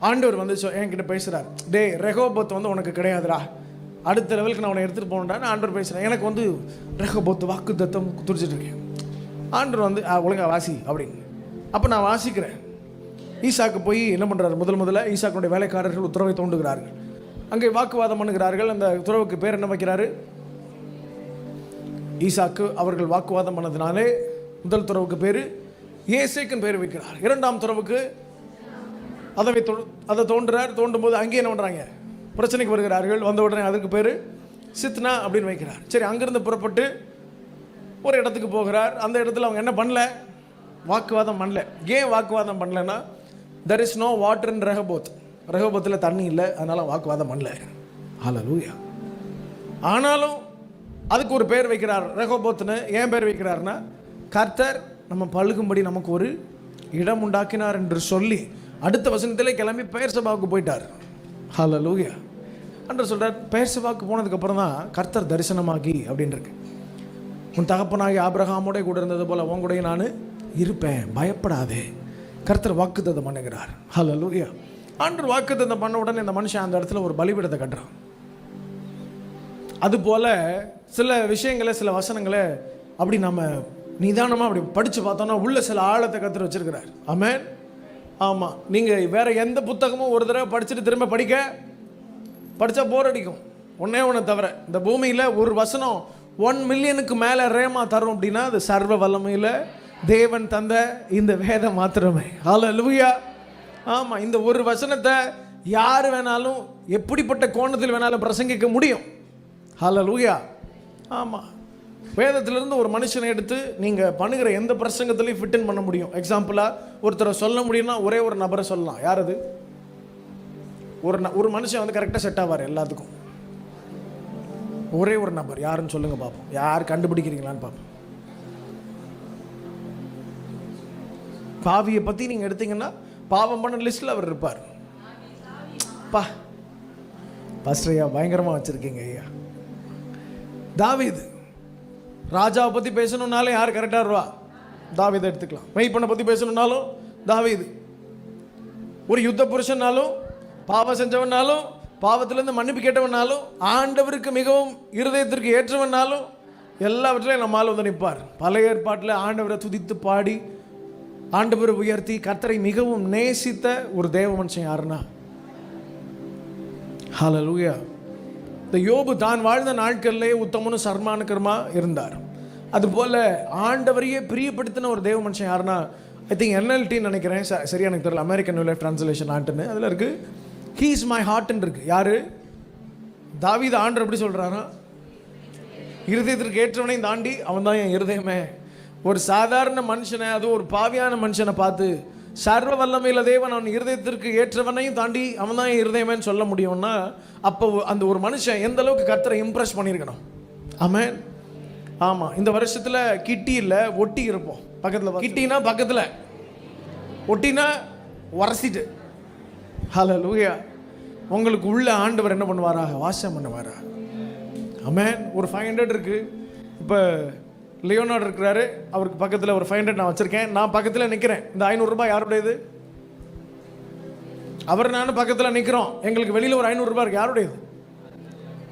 ஆண்டவர் என்கிட்ட பேசுகிறார். டே ரெகோபோத் உனக்கு கிடையாதுடா, அடுத்த லெவலுக்கு நான் உன்னை எடுத்துகிட்டு போகணுடான்னு ஆண்டவர் பேசுகிறேன். எனக்கு ரெகோபோத் வாக்கு தத்தம் துடிச்சிட்டு இருக்கேன். ஆண்டவர் ஒழுங்கா வாசி அப்படின்னு. அப்போ நான் வாசிக்கிறேன். ஈசாக்கு போய் என்ன பண்ணுறாரு? முதல்ல ஈசாக்குடைய வேலைக்காரர்கள் உத்தரவை தோண்டுகிறார்கள். அங்கே வாக்குவாதம் பண்ணுகிறார்கள். அந்த துறவுக்கு பேர் என்ன வைக்கிறாரு? ஈசாக்கு. அவர்கள் வாக்குவாதம் பண்ணதுனாலே முதல் துறவுக்கு பேர் ஏசேக்குன்னு பேர் வைக்கிறார். 2ஆம் துறவுக்கு அதை தோன்றுறார். தோண்டும் போது அங்கே என்ன பண்ணுறாங்க? பிரச்சனைக்கு வருகிறார்கள். வந்த உடனே அதுக்கு பேர் சித்னா அப்படின்னு வைக்கிறார். சரி, அங்கேருந்து புறப்பட்டு ஒரு இடத்துக்கு போகிறார். அந்த இடத்துல அவங்க என்ன பண்ணல? வாக்குவாதம் பண்ணல. ஏன் வாக்குவாதம் பண்ணலன்னா, there is no water in Rehoboth. ரெகோபோத்தில் தண்ணி இல்லை, அதனால் வாக்குவாதம் பண்ணல. ஹல்லேலூயா. ஆனாலும் அதுக்கு ஒரு பேர் வைக்கிறார் ரெகோபோத்னு. ஏன் பேர் வைக்கிறார்னா, கர்த்தர் நம்ம பழுகும்படி நமக்கு ஒரு இடம் உண்டாக்கினார் என்று சொல்லி அடுத்த வசனத்திலே கிளம்பி பெயர்சபாவுக்கு போயிட்டார். ஹல்லேலூயா. அன்று சொல்கிறார், பெயர்சபாவுக்கு போனதுக்கப்புறம் தான் கர்த்தர் தரிசனமாகி அப்படின்னு இருக்கு. உன் தகப்பனாகி ஆபிரகாமோட கூட இருந்தது போல உன் கூட நான் இருப்பேன், பயப்படாதே. கர்த்தர் வாக்குத்தத்தம் பண்ணுகிறார். ஹல்லேலூயா. ஆண்டவர் வாக்குத்தத்தம் பண்ண உடனே இந்த மனுஷன் அந்த இடத்துல ஒரு பலிபீடத்தை கட்டுறான். அதுபோல் சில விஷயங்களை, சில வசனங்களை அப்படி நம்ம நிதானமாக அப்படி படித்து பார்த்தோன்னா உள்ள சில ஆழத்தை கர்த்தர் வச்சிருக்கிறார். ஆமென். ஆமாம். நீங்கள் வேறு எந்த புத்தகமும் ஒரு தடவை படிச்சுட்டு திரும்ப படித்தா போர் அடிக்கும். ஒன்று தவிர இந்த பூமியில் ஒரு வசனம் 1 மில்லியனுக்கு மேலே ரேமா தரும் அப்படின்னா அது சர்வ வல்லமையில் தேவன் தந்த இந்த வேதம் மாத்திரமே. ஹல்லேலூயா. ஆமாம். இந்த ஒரு வசனத்தை யார் வேணாலும் எப்படிப்பட்ட கோணத்தில் வேணாலும் பிரசங்கிக்க முடியும். ஹல்லேலூயா. ஆமாம். வேதத்திலிருந்து ஒரு மனுஷனை எடுத்து நீங்கள் பண்ணுகிற எந்த பிரசங்கத்திலையும் ஃபிட்டின் பண்ண முடியும். எக்ஸாம்பிளாக ஒருத்தரை சொல்ல முடியும்னா ஒரே ஒரு நபரை சொல்லலாம். யார் அது? ஒரு மனுஷன் கரெக்டாக செட் ஆவார் எல்லாத்துக்கும். ஒரே ஒரு நபர் யாருன்னு சொல்லுங்கள் பார்ப்போம். யார் கண்டுபிடிக்கிறீங்களான்னு பார்ப்போம். பாவியை பற்றி நீங்கள் எடுத்தீங்கன்னா பாவம் பண்ண லிஸ்ட்டில் அவர் இருப்பார். பாஸ்டர் ஐயா பயங்கரமாக வச்சுருக்கீங்க ஐயா. தாவீது ராஜாவை பற்றி பேசணுன்னாலே யார் கரெக்டாக இருவா? தாவீதை எடுத்துக்கலாம். மெய்ப்பனை பற்றி பேசணுன்னாலும் தாவீது. ஒரு யுத்த புருஷன்னாலும், பாவம் செஞ்சவனாலும், பாவத்திலேருந்து மன்னிப்பு கேட்டவனாலும், ஆண்டவருக்கு மிகவும் இருதயத்திற்கு ஏற்றவனாலும் எல்லாவற்றிலையும் நம்மால் வந்து நிற்பார். பழைய ஏற்பாட்டில் ஆண்டவரை துதித்து பாடி ஆண்டவரை உயர்த்தி கர்த்தரை மிகவும் நேசித்த ஒரு தேவ மனுஷன் யாருன்னா ஹல்லேலூயா. இந்த யோபு தான் வாழ்ந்த நாட்களிலே உத்தமனும் சர்மானுக்கருமா இருந்தார். அதுபோல் ஆண்டவரையே பிரியப்படுத்தின ஒரு தேவ மனுஷன் யாருன்னா ஐ திங்க் NLTன்னு நினைக்கிறேன், சரியா எனக்கு தெரியல, அமெரிக்கன் நியூ லைஃப் ட்ரான்ஸ்லேஷன் ஆண்டுன்னு அதில் இருக்குது. ஹீ இஸ் மை ஹார்ட்ன்னு இருக்குது. யார்? தாவீது ஆண்டவர் எப்படி சொல்கிறாரா? இருதயத்திற்கு ஏற்றவனையும் தாண்டி அவன் தான் என் இருதயமே. ஒரு சாதாரண மனுஷனை, அதுவும் ஒரு பாவியான மனுஷனை பார்த்து சர்வ வல்லமையில தேவன் அவன் இருதயத்திற்கு ஏற்றவனையும் தாண்டி அவன் தான் என் இருதயமேன்னு சொல்ல முடியும்னா அப்போ அந்த ஒரு மனுஷன் எந்த அளவுக்கு கர்த்தரை இம்ப்ரெஸ் பண்ணியிருக்கணும். ஆமென். ஆமாம், இந்த வருஷத்தில் கிட்டி இல்லை ஒட்டி இருப்போம். பக்கத்தில் கிட்டினா பக்கத்தில், ஒட்டினா உரசிட்டு. ஹல்லேலூயா. உங்களுக்கு உள்ள ஆண்டவர் என்ன பண்ணுவாராக? வாசம் பண்ணுவாரா? ஆமென். ஒரு 500 இருக்குது. இப்போ லியோனார்டு இருக்கிறாரு, அவருக்கு பக்கத்தில் ஒரு 500 நான் வச்சுருக்கேன். நான் பக்கத்தில் நிற்கிறேன். இந்த 500 ரூபாய் யாருடையது? அவர் நானும் பக்கத்தில் நிற்கிறோம். எங்களுக்கு வெளியில் ஒரு 500 ரூபாய் இருக்குது. யாருடையது?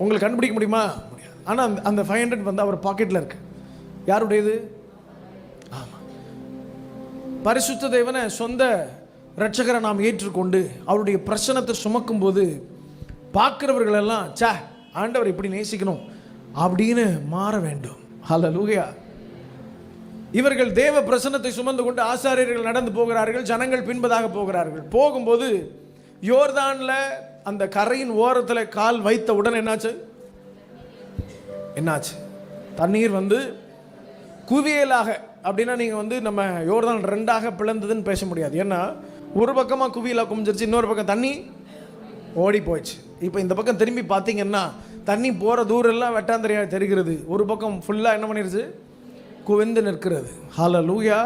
உங்களுக்கு கண்டுபிடிக்க முடியுமா? முடியாது. ஆனால் அந்த 500 வந்து அவர் பாக்கெட்டில் இருக்கு. யாருடையது? ஆமாம். பரிசுத்த தேவனை சொந்த இரட்சகரை நாம் ஏற்றுக்கொண்டு அவருடைய பிரசனத்தை சுமக்கும் போது பார்க்கிறவர்கள் எல்லாம் சே ஆண்டவர் இப்படி நேசிக்கணும் அப்படின்னு மாற வேண்டும். ஹல்லேலூயா. இவர்கள் தேவ பிரசன்னத்தை சுமந்து கொண்டு ஆசாரியர்கள் நடந்து போகிறார்கள், ஜனங்கள் பின்பதாக போகிறார்கள். போகும்போது யோர்தான்ல அந்த கரையின் ஓரத்தில் கால் வைத்த உடனே என்னாச்சு? தண்ணீர் வந்து குவியலாக, அப்படின்னா நீங்கள் வந்து நம்ம யோர்தான் 2ஆக பிளந்ததுன்னு பேச முடியாது. ஏன்னா ஒரு பக்கமாக குவியலாக குமிஞ்சிருச்சு, இன்னொரு பக்கம் தண்ணி ஓடி போயிடுச்சு. இப்போ இந்த பக்கம் திரும்பி பார்த்தீங்கன்னா தண்ணி போகிற தூரம் எல்லாம் வெட்டாந்தரையாக தெரிகிறது. ஒரு பக்கம் ஃபுல்லாக என்ன பண்ணிருச்சு? குவிந்து நிற்கிறது. ஹல்லேலூயா.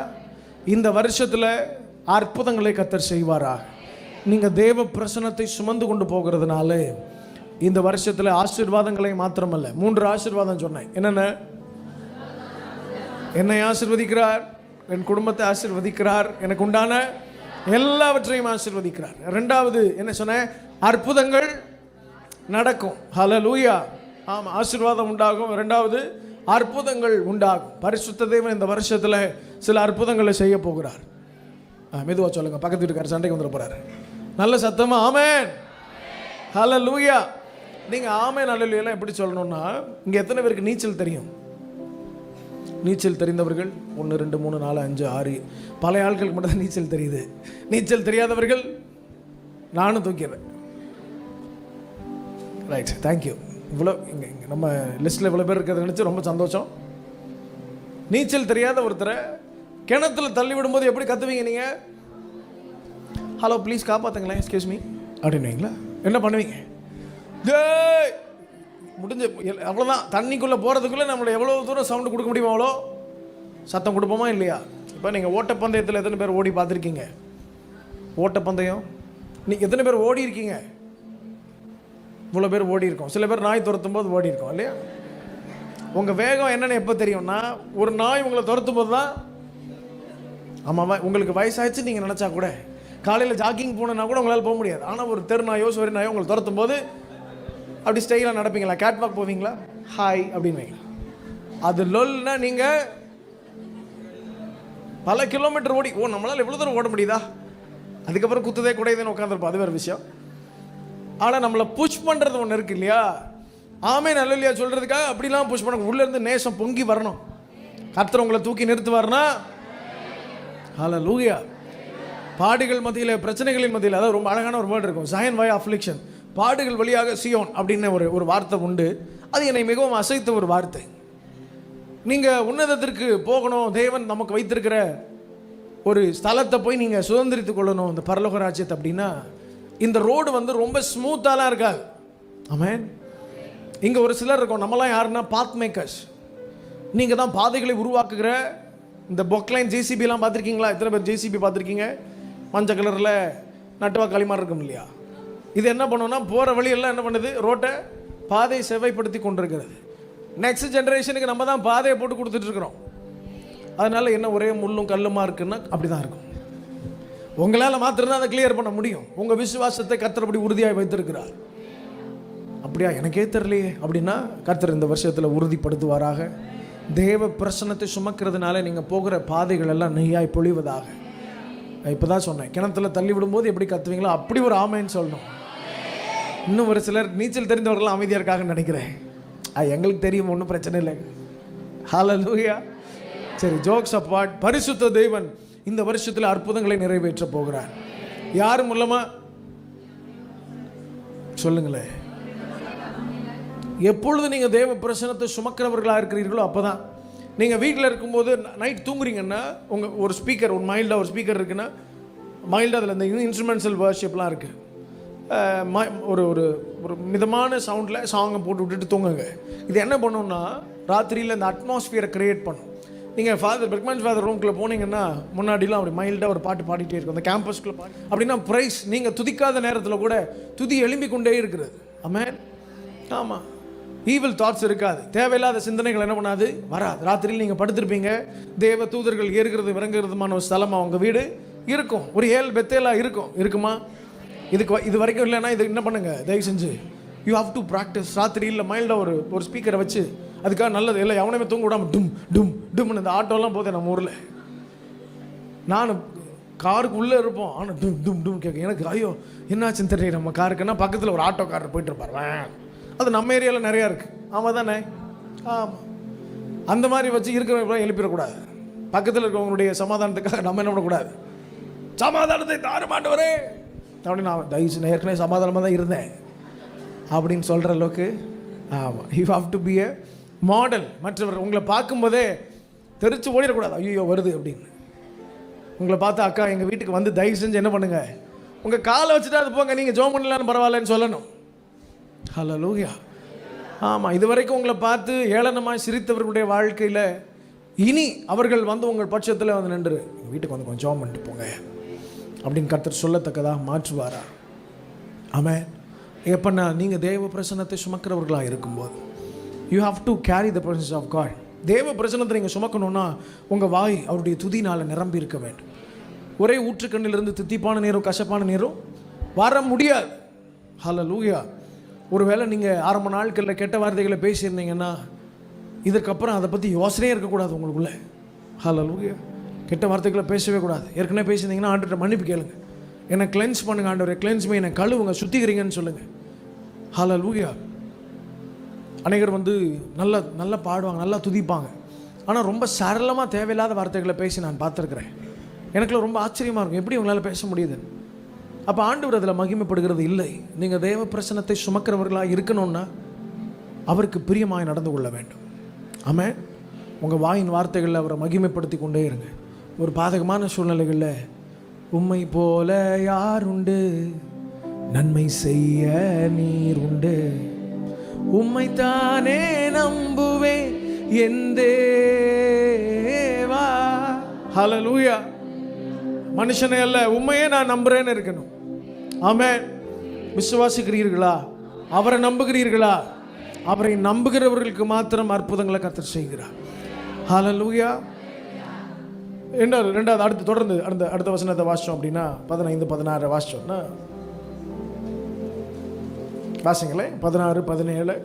இந்த வருஷத்தில் அற்புதங்களை கர்த்தர் செய்வாராக. நீங்கள் தேவ பிரசனத்தை சுமந்து கொண்டு போகிறதுனால இந்த வருஷத்தில் ஆசீர்வாதங்களை மாத்திரமல்ல, 3 ஆசீர்வாதம் சொன்னேன். என்னென்ன? என்னை ஆசீர்வதிக்கிறார், என் குடும்பத்தை ஆசீர்வதிக்கிறார், எனக்கு உண்டான எல்லாவற்றையும் ஆசீர்வதிக்கிறார். 2வது என்ன சொன்னேன்? அற்புதங்கள் நடக்கும். ஹல்லேலூயா. ஆமாம், ஆசீர்வாதம் உண்டாகும். 2வது அற்புதங்கள் உண்டாகும். பரிசுத்த தேவன் இந்த வருஷத்தில் சில அற்புதங்களை செய்ய போகிறார். மெதுவாக சொல்லுங்க, பக்கத்து வீட்டுக்காரர் சண்டைக்கு வந்துட போறாரு. நல்ல சத்தமா ஆமென். ஹல்லேலூயா. நீங்கள் ஆமென் ஹல்லேலூயா எப்படி சொல்லணும்னா, இங்கே எத்தனை பேருக்கு நீச்சல் தெரியும்? நீச்சல் தெரிந்தவர்கள் 1 2 3 4 5 6. பல ஆட்களுக்கு மட்டும் தான் நீச்சல் தெரியுது. நீச்சல் தெரியாதவர்கள் நானும் தூக்கிறேன். Right, thank you. இவ்வளோ இங்கே நம்ம லிஸ்ட்டில் இவ்வளோ பேர் இருக்கிறத நினச்சி ரொம்ப சந்தோஷம். நீச்சல் தெரியாத ஒருத்தரை கிணத்துல தள்ளி விடும்போது எப்படி கத்துவீங்க நீங்கள்? ஹலோ ப்ளீஸ் காப்பாற்றுங்களேன், எக்ஸ்கியூஸ் மீ அப்படின்னுவீங்களா? என்ன பண்ணுவீங்க? முடிஞ்ச அவ்வளோதான். தண்ணிக்குள்ளே போகிறதுக்குள்ளே நம்மளை எவ்வளோ தூரம் சவுண்டு கொடுக்க முடியுமோ அவ்வளோ சத்தம் கொடுப்போமா இல்லையா? இப்போ நீங்கள் ஓட்டப்பந்தயத்தில் எத்தனை பேர் ஓடி பார்த்துருக்கீங்க? ஓட்டப்பந்தயம் நீங்கள் எத்தனை பேர் ஓடி இருக்கீங்க? இவ்வளோ பேர் ஓடி இருக்கோம். சில பேர் நாய் துரத்தும் போது ஓடி இருக்கோம் இல்லையா? உங்கள் வேகம் என்னென்னு எப்போ தெரியும்னா, ஒரு நாய் உங்களை துரத்தும் போது தான். ஆமாம், உங்களுக்கு வயசாகிடுச்சு நீங்கள் நினச்சா கூட, காலையில் ஜாக்கிங் போனோன்னா கூட உங்களால் போக முடியாது. ஆனால் ஒரு தெரு நாயோ சோரி நாயோ உங்களை துரத்தும் போது அப்படி ஸ்டைலாக நடப்பீங்களா? கேட் வாக் போவீங்களா? ஹாய் அப்படின்னு வைங்களா? அது லொல்னா நீங்கள் பல கிலோமீட்டர் ஓடி, நம்மளால் எவ்வளோ தூரம் ஓட முடியுதா? அதுக்கப்புறம் குத்துதே குடையதேன்னு உட்காந்துருப்போம், அது வேறு விஷயம். ஆனால் நம்மளை புஷ் பண்ணுறது ஒன்று இருக்கு இல்லையா? ஆமென் ஹல்லேலூயா சொல்கிறதுக்காக அப்படிலாம் புஷ் பண்ண, உள்ளேருந்து நேசம் பொங்கி வரணும். கர்த்தர் உங்களை தூக்கி நிறுத்துவார்னா ஹல்லேலூயா. பாடுகள் மத்தியில், பிரச்சனைகளின் மத்தியில், அதாவது ரொம்ப அழகான ஒரு வேர்டு இருக்கும், ஜாயன் வாய் அஃப்ளிக்ஷன், பாடுகள் வழியாக சியோன் அப்படின்னு ஒரு வார்த்தை உண்டு. அது என்னை மிகவும் அசைத்த ஒரு வார்த்தை. நீங்கள் உன்னதத்திற்கு போகணும், தேவன் நமக்கு வைத்திருக்கிற ஒரு ஸ்தலத்தை போய் நீங்கள் சுதந்திரித்து கொள்ளணும், இந்த பரலோக ராஜ்யத்தை, அப்படின்னா இந்த ரோடு வந்து ரொம்ப ஸ்மூத்தாலாம் இருக்காது. ஆமென். இங்கே ஒரு சிலர் இருக்கோம், நம்மளாம் யாருன்னா பாத் மேக்கர்ஸ். நீங்கள் தான் பாதைகளை உருவாக்குகிற இந்த பொக்லைன் ஜேசிபிலாம் பார்த்துருக்கீங்களா? எத்தனை பேர் ஜேசிபி பார்த்துருக்கீங்க? மஞ்சள் கலரில் நட்டுவா களிமாறு இருக்கும் இல்லையா? இது என்ன பண்ணுவோன்னா போகிற வழியெல்லாம் என்ன பண்ணுது? ரோட்டை பாதையை செவ்வாய்ப்படுத்தி கொண்டிருக்கிறது. நெக்ஸ்ட் ஜென்ரேஷனுக்கு நம்ம தான் பாதையை போட்டு கொடுத்துட்ருக்குறோம். அதனால் என்ன ஒரே முள்ளும் கல்லுமா இருக்குன்னா அப்படி தான் இருக்கும். உங்களால் மாத்திரம்தான் அதை கிளியர் பண்ண முடியும். உங்கள் விசுவாசத்தை கர்த்தர் அப்படி உறுதியாக வைத்திருக்கிறார். அப்படியா? எனக்கே தெரியலையே அப்படின்னா கர்த்தர் இந்த வருஷத்தில் உறுதிப்படுத்துவாராக. தேவ பிரசன்னத்தை சுமக்கிறதுனால நீங்கள் போகிற பாதைகள் எல்லாம் நெய்யாய் பொழிவதாக. இப்போ தான் சொன்னேன், கிணத்துல தள்ளி விடும்போது எப்படி கத்துவீங்களோ அப்படி ஒரு ஆமைன்னு சொல்லணும். இன்னும் ஒரு சிலர் நீச்சல் தெரிந்தவர்கள்லாம் அமைதியாக இருக்காங்கன்னு நினைக்கிறேன். எங்களுக்கு தெரியும், ஒன்றும் பிரச்சனை இல்லை. ஹல்லேலூயா. சரி, ஜோக்ஸ் அப்பார்ட், பரிசுத்த தேவன் இந்த வருஷத்தில் அற்புதங்களை நிறைவேற்ற போகிறார். யார் மூலமா சொல்லுங்களேன். எப்பொழுது நீங்கள் தேவ பிரசன்னத்தை சுமக்கிறவர்களாக இருக்கிறீர்களோ அப்போ தான். நீங்கள் வீட்டில் இருக்கும்போது நைட் தூங்குறீங்கன்னா உங்கள் ஒரு ஸ்பீக்கர், ஒரு மைல்டாக ஒரு ஸ்பீக்கர் இருக்குன்னா மைல்டாக அதில் இந்த இன்ஸ்ட்ருமெண்டல் வர்ஷிப்லாம் இருக்குது. ஒரு ஒரு ஒரு மிதமான சவுண்டில் சாங்கை போட்டு விட்டுட்டு தூங்குங்க. இது என்ன பண்ணுன்னா ராத்திரியில் இந்த அட்மாஸ்பியரை க்ரியேட் பண்ணும். நீங்கள் பெர்க்மேன்ஸ் ஃபாதர் ரூம்குள்ளே போனீங்கன்னா முன்னாடிலாம் அப்படி மைல்டாக ஒரு பாட்டு பாடிட்டே இருக்கும் அந்த கேம்பஸ்குள்ளே பாடி. அப்படின்னா ப்ரைஸ் நீங்கள் துதிக்காத நேரத்தில் கூட துதி எழும்பி கொண்டே இருக்கிறது. ஆமென். ஆமாம், ஈவில் தாட்ஸ் இருக்காது, தேவையில்லாத சிந்தனைகள் என்ன பண்ணாது, வராது. ராத்திரியில் நீங்கள் படுத்திருப்பீங்க, தேவ தூதர்கள் ஏறுகிறது இறங்குறதுமான ஒரு ஸ்தலமாக உங்கள் வீடு இருக்கும். ஒரு ஏல் பெத்தேலாக இருக்குமா? இது வரைக்கும் இல்லைன்னா இது என்ன பண்ணுங்க, தயவு செஞ்சு யூ ஹாவ் டு ப்ராக்டிஸ். ராத்திரியில் மைல்டாக ஒரு ஸ்பீக்கரை வச்சு, அதுக்காக நல்லது இல்லை, எவனையுமே தூங்க விடாமல் டும் டும் டும்னு இந்த ஆட்டோலாம் போதே நம்ம ஊரில். நான் காருக்கு உள்ளே இருப்போம், ஆனால் டும் டும் டும் கேட்க எனக்கு ஐயோ என்னாச்சுன்னு தெரியல. நம்ம காருக்குன்னா பக்கத்தில் ஒரு ஆட்டோக்காரர் போயிட்டு இருப்பார். அது நம்ம ஏரியாவில் நிறையா இருக்குது. ஆமாம் தானே? ஆமாம். அந்த மாதிரி வச்சு இருக்கிறவங்க எழுப்பிடக்கூடாது. பக்கத்தில் இருக்கிறவங்களுடைய சமாதானத்துக்காக நம்ம என்ன பண்ணக்கூடாது, சமாதானத்தை தாருமாட்டவரே அப்படின்னு நான் தயவுசெய்து ஏற்கனவே சமாதானமாக தான் இருந்தேன் அப்படின்னு சொல்கிற அளவுக்கு. ஆமாம், you have to B a model. மற்றவர் உங்களை பார்க்கும்போதே தெரிச்சு ஓடிடக்கூடாது, ஐயோ வருது அப்படின்னு. உங்களை பார்த்து அக்கா எங்கள் வீட்டுக்கு வந்து தயவு செஞ்சு என்ன பண்ணுங்கள், உங்கள் காலை வச்சுட்டு அது போங்க, நீங்கள் ஜோம் பண்ணலான்னு பரவாயில்லன்னு சொல்லணும். ஹல்லேலூயா. ஆமாம், இது வரைக்கும் உங்களை பார்த்து ஏளனமாக சிரித்தவர்களுடைய வாழ்க்கையில் இனி அவர்கள் வந்து உங்கள் பட்சத்தில் வந்து நின்று வீட்டுக்கு வந்து கொஞ்சம் ஜோம் பண்ணிட்டு போங்க அப்படின்னு கர்த்தர் சொல்லத்தக்கதாக மாற்றுவாரா? ஆமென். எப்பன்னா நீங்கள் தேவ பிரசன்னத்தை சுமக்கிறவர்களாக இருக்கும்போது you have to carry the presence of God. தேவ பிரசன்னத்தை நீங்கள் சுமக்கணும்னா உங்கள் வாய் அவருடைய துதினால் நிரம்பி இருக்க வேண்டும். ஒரே ஊற்றுக்கண்ணிலிருந்து தித்திப்பான நீரும் கசப்பான நீரும் வர முடியாது. ஹல்லேலூயா. ஒருவேளை நீங்கள் ஆரம்ப நாட்களில் கெட்ட வார்த்தைகளை பேசியிருந்தீங்கன்னா இதற்கப்புறம் அதை பற்றி யோசனையே இருக்கக்கூடாது உங்களுக்குள்ளே. ஹல்லேலூயா. கெட்ட வார்த்தைகளை பேசவே கூடாது. ஏற்கனவே பேசியிருந்தீங்கன்னா ஆண்டவர்கிட்ட மன்னிப்பு கேளுங்க. என்னை கிளென்ஸ் பண்ணுங்க ஆண்டவரே, கிளென்ஸ் மீ, என்னை கழுவுங்க, சுத்திக்கிறீங்கன்னு சொல்லுங்கள். ஹல்லேலூயா. அநேகர் வந்து நல்லா பாடுவாங்க, நல்லா துதிப்பாங்க, ஆனால் ரொம்ப சரளமாக தேவையில்லாத வார்த்தைகளை பேசி நான் பார்த்துருக்குறேன். எனக்குள்ள ரொம்ப ஆச்சரியமாக இருக்கும், எப்படி உங்களால் பேச முடியுது. அப்போ ஆண்டவர் அதில் மகிமைப்படுகிறது இல்லை. நீங்கள் தேவ பிரசன்னத்தை சுமக்கிறவர்களாக இருக்கணும்னா அவருக்கு பிரியமாய் நடந்து கொள்ள வேண்டும். ஆமென். உங்கள் வாயின் வார்த்தைகளில் அவரை மகிமைப்படுத்தி கொண்டே இருங்க. ஒரு பாதகமான சூழ்நிலைகளில் உம்மை போல யார் உண்டு, நன்மை செய்ய நீர் உண்டு, உம்மைத்தானே நம்புவேன் என் தேவா. ஹல்லேலூயா. மனுஷனே அல்ல, உண்மையே நான் நம்புறேன்னு இருக்கணும். ஆமென். விசுவாசிக்கிறீர்களா? அவரை நம்புகிறீர்களா? அவரை நம்புகிறவர்களுக்கு மாத்திரம் அற்புதங்களை கர்த்தர் செய்கிறார். ஹல்லேலூயா. ரெண்டாவது அடுத்து தொடர்ந்து அடுத்த வசனத்தை வாசிச்சோம் அப்படின்னா 15-16 வாசிச்சோம்னா வாசிங்களேன். 16-17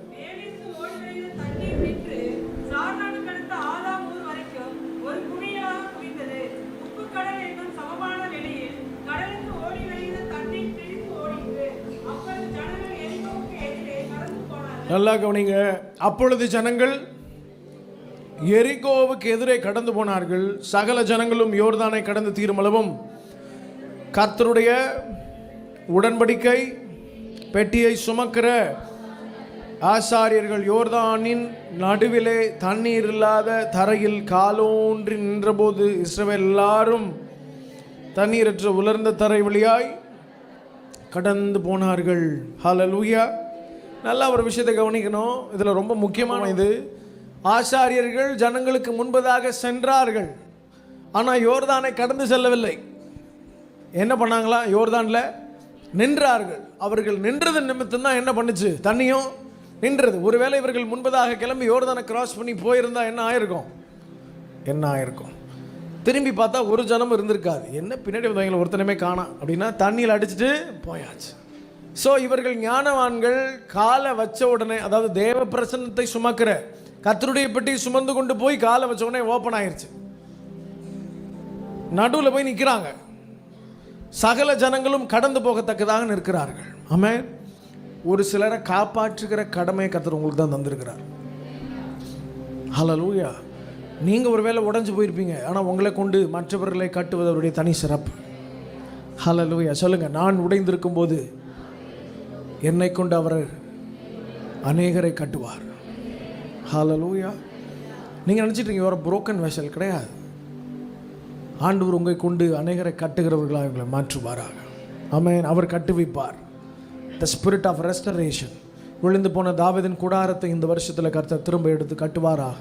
நல்லா கவனிங்க. அப்பொழுது ஜனங்கள் எரிகோவுக்கு எதிரே கடந்து போனார்கள். சகல ஜனங்களும் யோர்தானை கடந்து தீருமளவும் கர்த்தருடைய உடன்படிக்கை பெட்டியை சுமக்கிற ஆசாரியர்கள் யோர்தானின் நடுவிலே தண்ணீர் இல்லாத தரையில் காலோன்றி நின்றபோது இஸ்ரவேல் எல்லாரும் தண்ணீரற்ற உலர்ந்த தரை வழியாய் கடந்து போனார்கள். ஹல்லேலூயா. நல்லா ஒரு விஷயத்தை கவனிக்கணும். இதில் ரொம்ப முக்கியமான இது, ஆசாரியர்கள் ஜனங்களுக்கு முன்பதாக சென்றார்கள். ஆனால் யோர்தானை கடந்து செல்லவில்லை. என்ன பண்ணாங்களா? யோர்தானில் நின்றார்கள். அவர்கள் நின்றது நிமித்தம் தான் என்ன பண்ணுச்சு? தண்ணியும் நின்றது. ஒருவேளை இவர்கள் முன்பதாக கிளம்பி யோர்தானை கிராஸ் பண்ணி போயிருந்தா என்ன ஆயிருக்கும்? திரும்பி பார்த்தா ஒரு ஜனம் இருந்திருக்காது. என்ன பின்னாடி வந்தவங்களை ஒருத்தனமே காணாம் அப்படின்னா தண்ணியில் அடிச்சுட்டு போயாச்சு. ஸோ இவர்கள் ஞானவான்கள் காலை வச்ச உடனே, அதாவது தேவ பிரசன்னத்தை சுமக்கிற கர்த்தருடைய பெட்டி சுமந்து கொண்டு போய் காலை வச்ச உடனே ஓப்பன் ஆயிடுச்சு. நடுவில் போய் நிற்கிறாங்க. சகல ஜனங்களும் கடந்து போகத்தக்கதாக நிற்கிறார்கள். ஆமென். ஒரு சிலரை காப்பாற்றுகிற கடமையை கர்த்தர் உங்களுக்கு தான் தந்திருக்கிறார். ஹல்லேலூயா. நீங்கள் ஒரு வேளை உடஞ்சி போயிருப்பீங்க, ஆனால் உங்களை கொண்டு மற்றவர்களை கட்டுவது அவருடைய தனி சிறப்பு. ஹல்லேலூயா. சொல்லுங்கள், நான் உடைந்திருக்கும் போது என்னை கொண்டு அவர் அநேகரை கட்டுவார். ஹல்லேலூயா. நீங்கள் நினச்சிட்ருக்கீங்க ஒரு புரோக்கன் வெசல் கிடையாது. ஆண்டவர் உங்களை கொண்டு அநேகரை கட்டுகிறவர்களாக இவங்களை மாற்றுவாராக. ஆமென். அவர் கட்டுவிப்பார். The spirit of restoration. விழுந்து போன தாவீதின் கூடாரத்தை இந்த வருஷத்தில் கர்த்தர் திரும்ப எடுத்து கட்டுவாராக.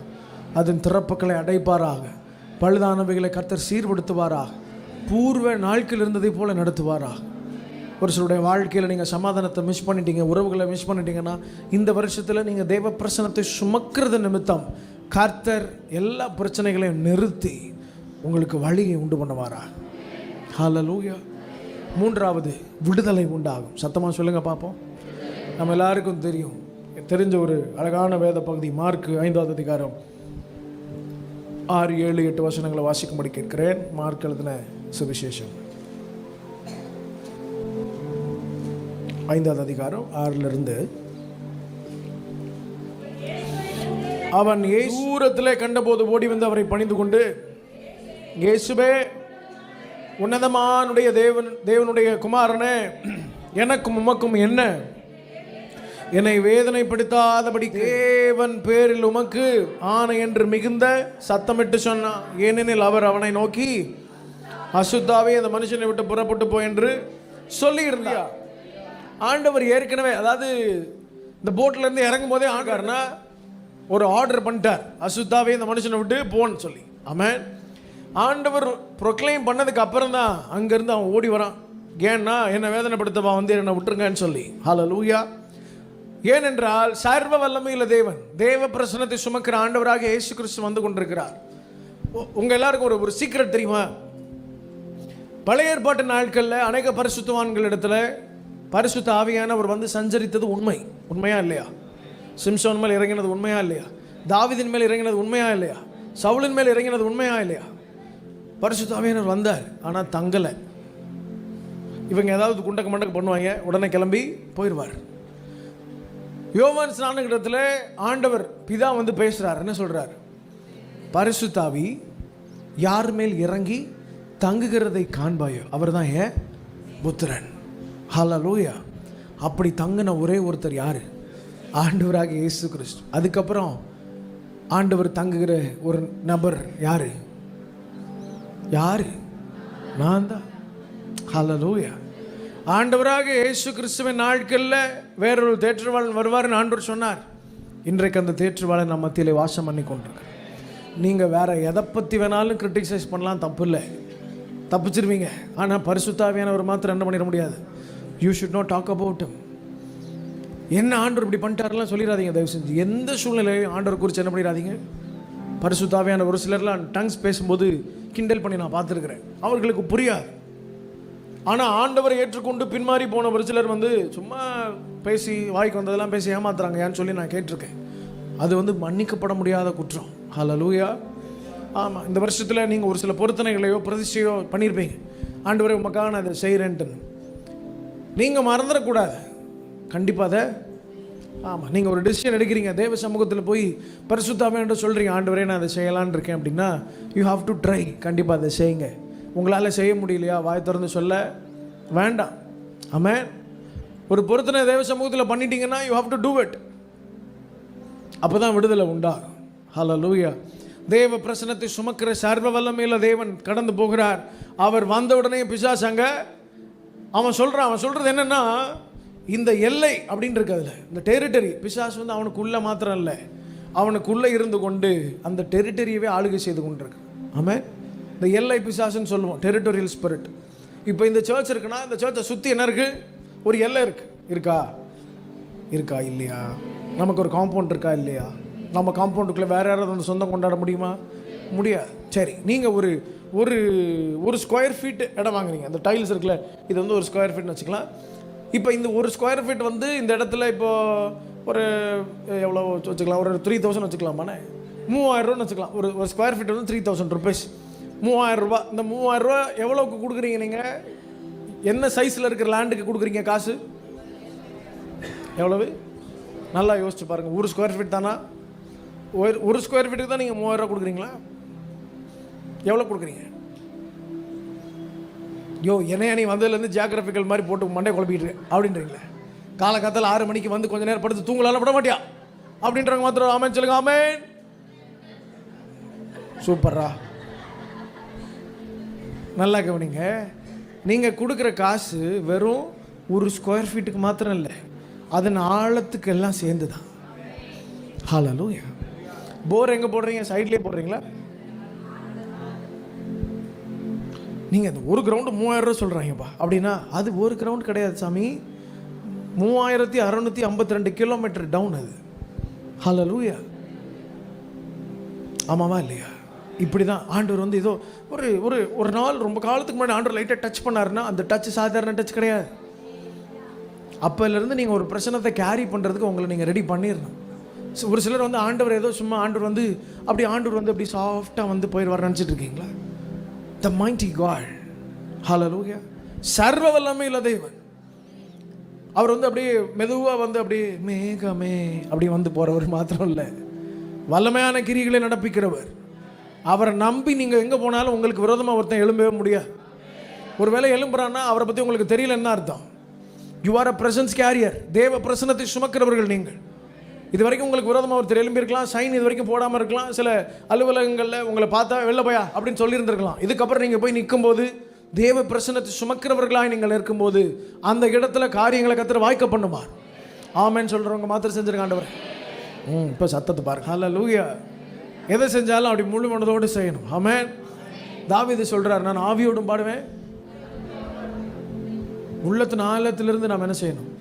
அதன் திறப்புகளை அடைப்பாராக. பழுதானவைகளை கர்த்தர் சீர்படுத்துவாராக. பூர்வ நாட்கள் இருந்ததை போல நடத்துவாராக. ஒரு சிலருடைய வாழ்க்கையில் நீங்கள் சமாதானத்தை மிஸ் பண்ணிட்டீங்க, உறவுகளை மிஸ் பண்ணிட்டீங்கன்னா இந்த வருஷத்தில் நீங்கள் தேவ பிரசனத்தை சுமக்கிறது நிமித்தம் கர்த்தர் எல்லா பிரச்சனைகளையும் நிறுத்தி உங்களுக்கு வழியை உண்டு பண்ணுவாரா. ஹல்லேலூயா. மூன்றாவது, விடுதலை உண்டாகும். சத்தமாக சொல்லுங்கள் பார்ப்போம். நம்ம எல்லாருக்கும் தெரிஞ்ச ஒரு அழகான வேத பகுதி மார்க் 5ஆம் அதிகாரம் 6, 7, 8 வசனங்களை வாசிக்கும்படி கேட்கிறேன். மார்க் எழுதின சுவிசேஷம் 5ஆம் அதிகாரம் 6 அவன் தூரத்திலே கண்டபோது ஓடி வந்து அவரை பணிந்து கொண்டு, இயேசுவே, உன்னதமானுடைய தேவனுடைய குமாரனே, எனக்கும் உமக்கும் என்ன? என்னை வேதனைப்படுத்தாதபடி தேவன் பேரில் உமக்கு ஆணை என்று மிகுந்த சத்தமிட்டு சொன்னான். ஏனெனில் அவர் அவனை நோக்கி, அசுத்தாவே அந்த மனுஷனை விட்டு புறப்பட்டு போ என்று சொல்லி இருந்தார். ஆண்டவர் ஏற்கனவே, அதாவது இந்த போட்டில் இருந்து இறங்கும் போதே ஆகாருன்னா ஒரு ஆர்டர் பண்ணிட்டார், அசுத்தாவே இந்த மனுஷனை விட்டு போன்னு சொல்லி. ஆமென். ஆண்டவர் ப்ரொக்ளைம் பண்ணதுக்கு அப்புறம் தான் அங்கேருந்து அவன் ஓடி வரான். ஏன்னா என்னை வேதனைப்படுத்தவா வந்து என்னை விட்டுருங்கன்னு சொல்லி. ஹல்லேலூயா. ஏனென்றால் சர்வ வல்லமையுள்ள தேவன், தேவ பிரசன்னத்தை சுமக்கிற ஆண்டவராக இயேசு கிறிஸ்து வந்து கொண்டிருக்கிறார். உங்கள் எல்லாருக்கும் ஒரு சீக்ரெட் தெரியுமா? பழைய ஏற்பாட்டு நாட்களில் அநேக பரிசுத்தவான்கள் இடத்துல பரிசுத்த ஆவியானவர் வந்து சஞ்சரித்தது உண்மையா இல்லையா? சிம்சோன் மேல் இறங்கினது உண்மையா இல்லையா? தாவீதின் மேல் இறங்கினது உண்மையா இல்லையா? சவுலின் மேல் இறங்கினது உண்மையா இல்லையா? பரிசுத்த ஆவியானவர் வந்தார், ஆனால் தங்கலை. இவங்க ஏதாவது குண்டக்க மண்டக்க பண்ணுவாங்க, உடனே கிளம்பி போயிடுவார். யோவான் ஸ்நானகிடத்தில் ஆண்டவர் பிதா வந்து பேசுகிறார். என்ன சொல்கிறார்? பரிசுத்த ஆவி யார் மேல் இறங்கி தங்குகிறதை காண்பாயோ அவர் தான் ஏன் புத்திரன். ஹல்லேலூயா. அப்படி தங்கின ஒரே ஒருத்தர் யார்? ஆண்டவராக இயேசு கிறிஸ்து. அதுக்கப்புறம் ஆண்டவர் தங்குகிற ஒரு நபர் யார்? நான் தான். ஹல்லேலூயா. ஆண்டவராக இயேசு கிறிஸ்துவின் நாட்களில் வேறொரு தேற்றவாளன் வருவார்னு ஆண்டவர் சொன்னார். இன்றைக்கு அந்த தேற்றவாளன் நம்ம மத்தியிலே வாசம் பண்ணி கொண்டிருக்கார். நீங்கள் வேற எதை பற்றி வேணாலும் கிரிட்டிசைஸ் பண்ணலாம், தப்பு இல்லை, தப்பிச்சிருவீங்க. ஆனால் பரிசுத்த ஆவியானவர் மாத்திரம் என்ன பண்ணிட முடியாது. You should not talk about him. என்ன ஆண்டவர் இப்படி பண்ணிட்டாரெல்லாம் சொல்லிடாதீங்க தயவு செஞ்சு. எந்த சூழ்நிலையும் ஆண்டவர் குறித்து என்ன பண்ணிடாதீங்க. பரிசுத்த ஆவியான ஒரு சிலர்லாம் டங்ஸ் பேசும்போது கிண்டல் பண்ணி நான் பார்த்துருக்கிறேன். அவர்களுக்கு புரியாது. ஆனால் ஆண்டவரை ஏற்றுக்கொண்டு பின்மாறி போன ஒரு சிலர் வந்து சும்மா பேசி வாய்க்கு வந்ததெல்லாம் பேசி ஏமாத்துறாங்க ஏன்னு சொல்லி நான் கேட்டிருக்கேன். அது வந்து மன்னிக்கப்பட முடியாத குற்றம். ஹல்லேலூயா. ஆமாம். இந்த வருஷத்தில் நீங்கள் ஒரு சில பொருத்தனைகளையோ பிரதிஷ்டையோ பண்ணியிருப்பீங்க. ஆண்டவரை உமக்காக நான் அதை செய்கிறேன்ட்டு நீங்கள் மறந்துடக்கூடாது. கண்டிப்பாக அதை ஆமாம், நீங்கள் ஒரு டிசிஷன் எடுக்கிறீங்க, தேவ சமூகத்தில் போய் பரிசுத்தாவே என்று சொல்கிறீங்க, ஆண்டவரே நான் அதை செய்யலான்னு இருக்கேன் அப்படின்னா யூ ஹாவ் டு ட்ரை. கண்டிப்பாக அதை செய்யுங்க. உங்களால் செய்ய முடியலையா வாய் திறந்து சொல்ல வேண்டாம். ஆமென். ஒரு பொருத்தனை தேவ சமூகத்தில் பண்ணிட்டீங்கன்னா you have to do it. அப்போ தான் விடுதலை உண்டாகும். ஹல்லேலூயா. தேவ பிரசனத்தை சுமக்கிற சர்வ வல்லமையுள்ள தேவன் கடந்து போகிறார். அவர் வந்த உடனே பிசாசாங்க அவன் சொல்கிறது என்னென்னா, இந்த எல்லை அப்படின்னு இருக்கு, அதில் இந்த டெரிட்டரி, பிசாசு வந்து அவனுக்குள்ளே மாத்திரம் இல்லை, அவனுக்குள்ளே இருந்து கொண்டு அந்த டெரிட்டரியவே ஆளுகை செய்து கொண்டிருக்கு. ஆமென். இந்த எல்லை பிசாசுன்னு சொல்லுவோம், டெரிட்டோரியல் ஸ்பிரிட். இப்போ இந்த சர்ச் இருக்குன்னா இந்த சர்ச்சை சுற்றி என்ன இருக்குது? ஒரு எல்லை இருக்கா இல்லையா? நமக்கு ஒரு காம்பவுண்ட் இருக்கா இல்லையா? நம்ம காம்பவுண்டுக்குள்ளே வேறு யாராவது வந்து சொந்தம் கொண்டாட முடியுமா? முடியாது. சரி, நீங்கள் ஒரு ஒரு ஒரு ஸ்கொயர் ஃபீட் இடம் வாங்குறீங்க. அந்த டைல்ஸ் இருக்குல்ல, இது வந்து ஒரு ஸ்கொயர் ஃபீட்னு வச்சுக்கலாம். இப்போ இந்த ஒரு ஸ்கொயர் ஃபீட் வந்து இந்த இடத்துல இப்போது ஒரு எவ்வளோ வச்சுக்கலாம், ஒரு 3000 வச்சுக்கலாமாண்ணே, 3000 ரூபான்னு வச்சுக்கலாம். ஒரு ஸ்கொயர் ஃபீட் வந்து 3000 ருபீஸ், 3000 ரூபா. இந்த 3000 ரூபா எவ்வளோக்கு கொடுக்குறீங்க நீங்கள்? என்ன சைஸில் இருக்கிற லேண்டுக்கு கொடுக்குறீங்க காசு? எவ்வளவு? நல்லா யோசிச்சு பாருங்கள். ஒரு ஸ்கொயர் ஃபீட் தானா? ஒரு ஸ்கொயர் ஃபீட்டுக்கு தான் நீங்கள் 3000 ரூபா கொடுக்குறீங்களா? எவ்வளோ கொடுக்குறீங்க? என்னையா நீ வந்ததுலேருந்து ஜியாகிரபிக்கல் மாதிரி போட்டு மண்டே குழப்பிட்டு அப்படின்றீங்களே. காலகாலத்தில் 6 மணிக்கு வந்து கொஞ்சம் நேரம் படுத்து தூங்கலாம்னு விட மாட்டியா அப்படின்றவங்க மாத்திரம் ஆமேன் சொல்லுங்க. ஆமேன். சூப்பரா, நல்லா கவனிங்க. நீங்கள் கொடுக்குற காசு வெறும் ஒரு ஸ்கொயர் ஃபீட்டுக்கு மாத்திரம் இல்லை, அதன் ஆழத்துக்கு எல்லாம் சேர்ந்து தான். ஹல்லேலூயா. போர் எங்கே போடுறீங்க? சைட்லேயே போடுறீங்களா? நீங்கள் அந்த ஒரு கிரவுண்டு 3000 ரூபா சொல்கிறாங்கப்பா அப்படின்னா அது ஒரு கிரவுண்ட் கிடையாது சாமி, 3652 கிலோமீட்டர் டவுன் அது. ஹல்லேலூயா. ஆமாவா இல்லையா? இப்படி தான் ஆண்டவர் வந்து ஏதோ ஒரு ஒரு ஒரு நாள் ரொம்ப காலத்துக்கு முன்னாடி ஆண்டவர் லைட்டாக டச் பண்ணாருன்னா அந்த டச் சாதாரண டச் கிடையாது. அப்போலேருந்து நீங்கள் ஒரு பிரச்சனத்தை கேரி பண்ணுறதுக்கு உங்களை நீங்கள் ரெடி பண்ணிடணும். ஒரு சிலர் வந்து ஆண்டவர் ஏதோ சும்மா ஆண்டவர் வந்து அப்படி சாஃப்டாக வந்து போயிடுவார் நினச்சிட்டு இருக்கீங்களா? The mighty God. Hallelujah. சர்வ வல்லமையுள்ள தேவன். அவர் வந்து அப்படியே மெதுவாக வந்து அப்படியே மேகமே அப்படி வந்து போகிறவர் மாத்திரம் இல்லை, வல்லமையான கிரிகளை நடப்பிக்கிறவர். அவரை நம்பி நீங்கள் எங்கே போனாலும் உங்களுக்கு விரோதமாக ஒருத்தன் எழும்பவே முடியாது. ஒரு வேளை எழும்புறான்னா அவரை பற்றி உங்களுக்கு தெரியலன்னு அர்த்தம். You are a presence carrier. தேவ பிரசன்னத்தை சுமக்கிறவர்கள் நீங்கள். இது வரைக்கும் உங்களுக்கு விரோதமாக ஒருத்தர் எழும்பியிருக்கலாம், சைன் இது வரைக்கும் போடாமல் இருக்கலாம், சில அலுவலகங்களில் உங்களை பார்த்தா வெளில போயா அப்படின்னு சொல்லியிருந்திருக்கலாம். இதுக்கப்புறம் நீங்கள் போய் நிற்கும்போது, தேவ பிரசன்னத்தை சுமக்கிறவர்களாக நீங்கள் இருக்கும்போது அந்த இடத்துல காரியங்களை கர்த்தர் வாய்க்க பண்ணுவார். ஆமென் சொல்கிறவங்க மாத்திரம் செஞ்சிருக்க ஆண்டவர். இப்போ சத்தத்தை பாருங்க. ஹல்லேலூயா. எதை செஞ்சாலும் அப்படி முழு மனதோடு செய்யணும். ஆமென். தாவீது சொல்கிறார், நான் ஆவியோடும் பாடுவேன், உள்ளத்தின் ஆழத்திலிருந்து நாம் என்ன செய்யணும்?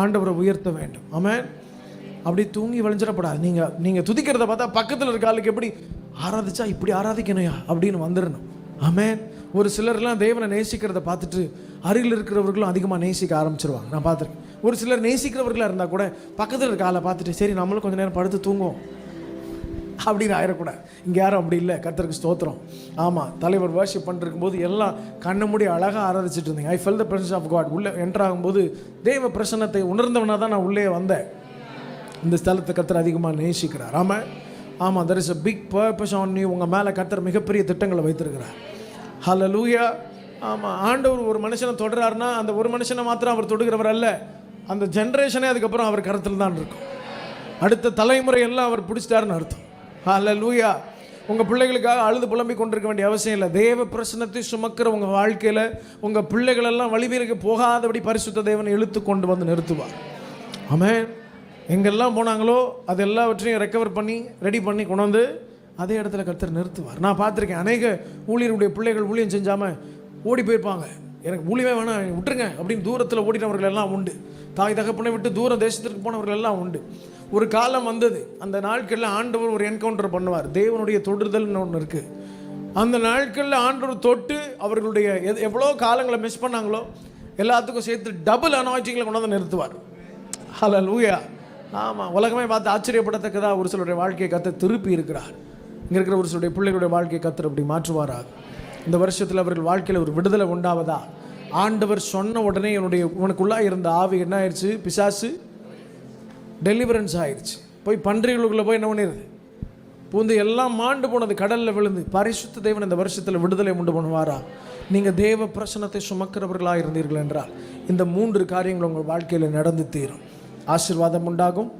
ஆண்டவரை உயர்த்த வேண்டும். ஆமென். அப்படி தூங்கி வளைஞ்சிடப்படாது. நீங்கள் துதிக்கிறத பார்த்தா பக்கத்தில் இருக்க ஆளுக்கு எப்படி ஆராதிச்சா இப்படி ஆராதிக்கணுயா அப்படின்னு வந்துடணும். ஆமென். ஒரு சிலர்லாம் தேவனை நேசிக்கிறத பார்த்துட்டு அருகில் இருக்கிறவர்களும் அதிகமாக நேசிக்க ஆரம்பிச்சிருவாங்க. நான் பார்த்துருக்கேன். ஒரு சிலர் நேசிக்கிறவர்களாக இருந்தால் கூட பக்கத்தில் இருக்க ஆளை பார்த்துட்டு சரி நம்மளும் கொஞ்சம் நேரம் படுத்து தூங்குவோம் அப்படின்னு ஆயிடக்கூடாது. இங்கே யாரும் அப்படி இல்லை. கர்த்தருக்கு ஸ்தோத்திரம். ஆமாம், தலைவர் வர்ஷிப் பண்ணிருக்கும் போது எல்லாம் கண்ண மூடி அழகாக ஆராதிச்சுட்டு இருந்தீங்க. I fell the presence of God. உள்ளே என்டர் ஆகும்போது தேவ பிரசன்னத்தை உணர்ந்தவனாக தான் நான் உள்ளே வந்தேன். இந்த ஸ்தலத்தை கர்த்தர் அதிகமாக நேசிக்கிறார். ஆமாம், there is a big purpose on you. உங்கள் மேலே கர்த்தர் மிகப்பெரிய திட்டங்களை வைத்திருக்கிறார். ஹல்லேலூயா. ஆமாம், ஆண்டவர் ஒரு மனுஷனை தொடுறாருன்னா அந்த ஒரு மனுஷனை மாத்திரம் அவர் தொடுகிறவர் அல்ல, அந்த ஜென்ரேஷனே அதுக்கப்புறம் அவர் கருத்தில் தான் இருக்கும். அடுத்த தலைமுறை எல்லாம் அவர் பிடிச்சிட்டாருன்னு அர்த்தம். ஹல்லேலூயா. உங்கள் பிள்ளைகளுக்காக அழுது புலம்பிக் கொண்டிருக்க வேண்டிய அவசியம் இல்லை. தேவ பிரசன்னத்தை சுமக்கிற உங்கள் வாழ்க்கையில் உங்கள் பிள்ளைகளெல்லாம் வழிவீருக்கு போகாதபடி பரிசுத்த தேவனை இழுத்து கொண்டு வந்து நிறுத்துவார். ஆமென். எங்கெல்லாம் போனாங்களோ அது எல்லாவற்றையும் ரெக்கவர் பண்ணி ரெடி பண்ணி கொண்டு வந்து அதே இடத்துல கர்த்தர் நிறுத்துவார். நான் பார்த்துருக்கேன், அநேக ஊழியருடைய பிள்ளைகள் ஊழியம் செஞ்சாமல் ஓடி போயிருப்பாங்க. எனக்கு ஊழியமே வேணாம் விட்டுருங்க அப்படின்னு தூரத்தில் ஓடினவர்கள் எல்லாம் உண்டு. தாய் தகப்பனை விட்டு தூர தேசத்திற்கு போனவர்கள் எல்லாம் உண்டு. ஒரு காலம் வந்தது, அந்த நாட்களில் ஆண்டவர் ஒரு என்கவுண்டர் பண்ணுவார். தேவனுடைய தொடுதல்னு ஒன்று இருக்குது. அந்த நாட்களில் ஆண்டவர் தொட்டு அவர்களுடைய எவ்வளோ காலங்களை மிஸ் பண்ணாங்களோ எல்லாத்துக்கும் சேர்த்து டபுள் அனாயிண்டிங்களை கொண்டு வந்து நிறுத்துவார். ஹல்லேலூயா. ஆமாம், உலகமே பார்த்து ஆச்சரியப்படத்தக்கதாக ஒரு சிலருடைய வாழ்க்கையை கர்த்தர் திருப்பி இருக்கிறார். இங்கே இருக்கிற ஒரு சிலருடைய பிள்ளைகளுடைய வாழ்க்கையை கர்த்தர் அப்படி மாற்றுவாராக. இந்த வருஷத்தில் அவர்கள் வாழ்க்கையில் ஒரு விடுதலை உண்டாவதா? ஆண்டவர் சொன்ன உடனே உனக்குள்ளாக இருந்த ஆவி என்ன ஆயிடுச்சு? பிசாசு டெலிவரன்ஸ் ஆயிடுச்சு. போய் பன்றிகளுக்குள்ளே போய் என்ன பண்ணிடுது? பூந்து எல்லாம் மாண்டு போனது, கடலில் விழுந்து. பரிசுத்த தேவன் இந்த வருஷத்தில் விடுதலை உண்டு பண்ணுவாரா? நீங்கள் தேவ பிரசன்னத்தை சுமக்கிறவர்களாக இருந்தீர்கள் என்றால் இந்த 3 காரியங்கள் உங்கள் வாழ்க்கையில் நடந்து தீரும். ஆசீர்வாதம் உண்டாகும்,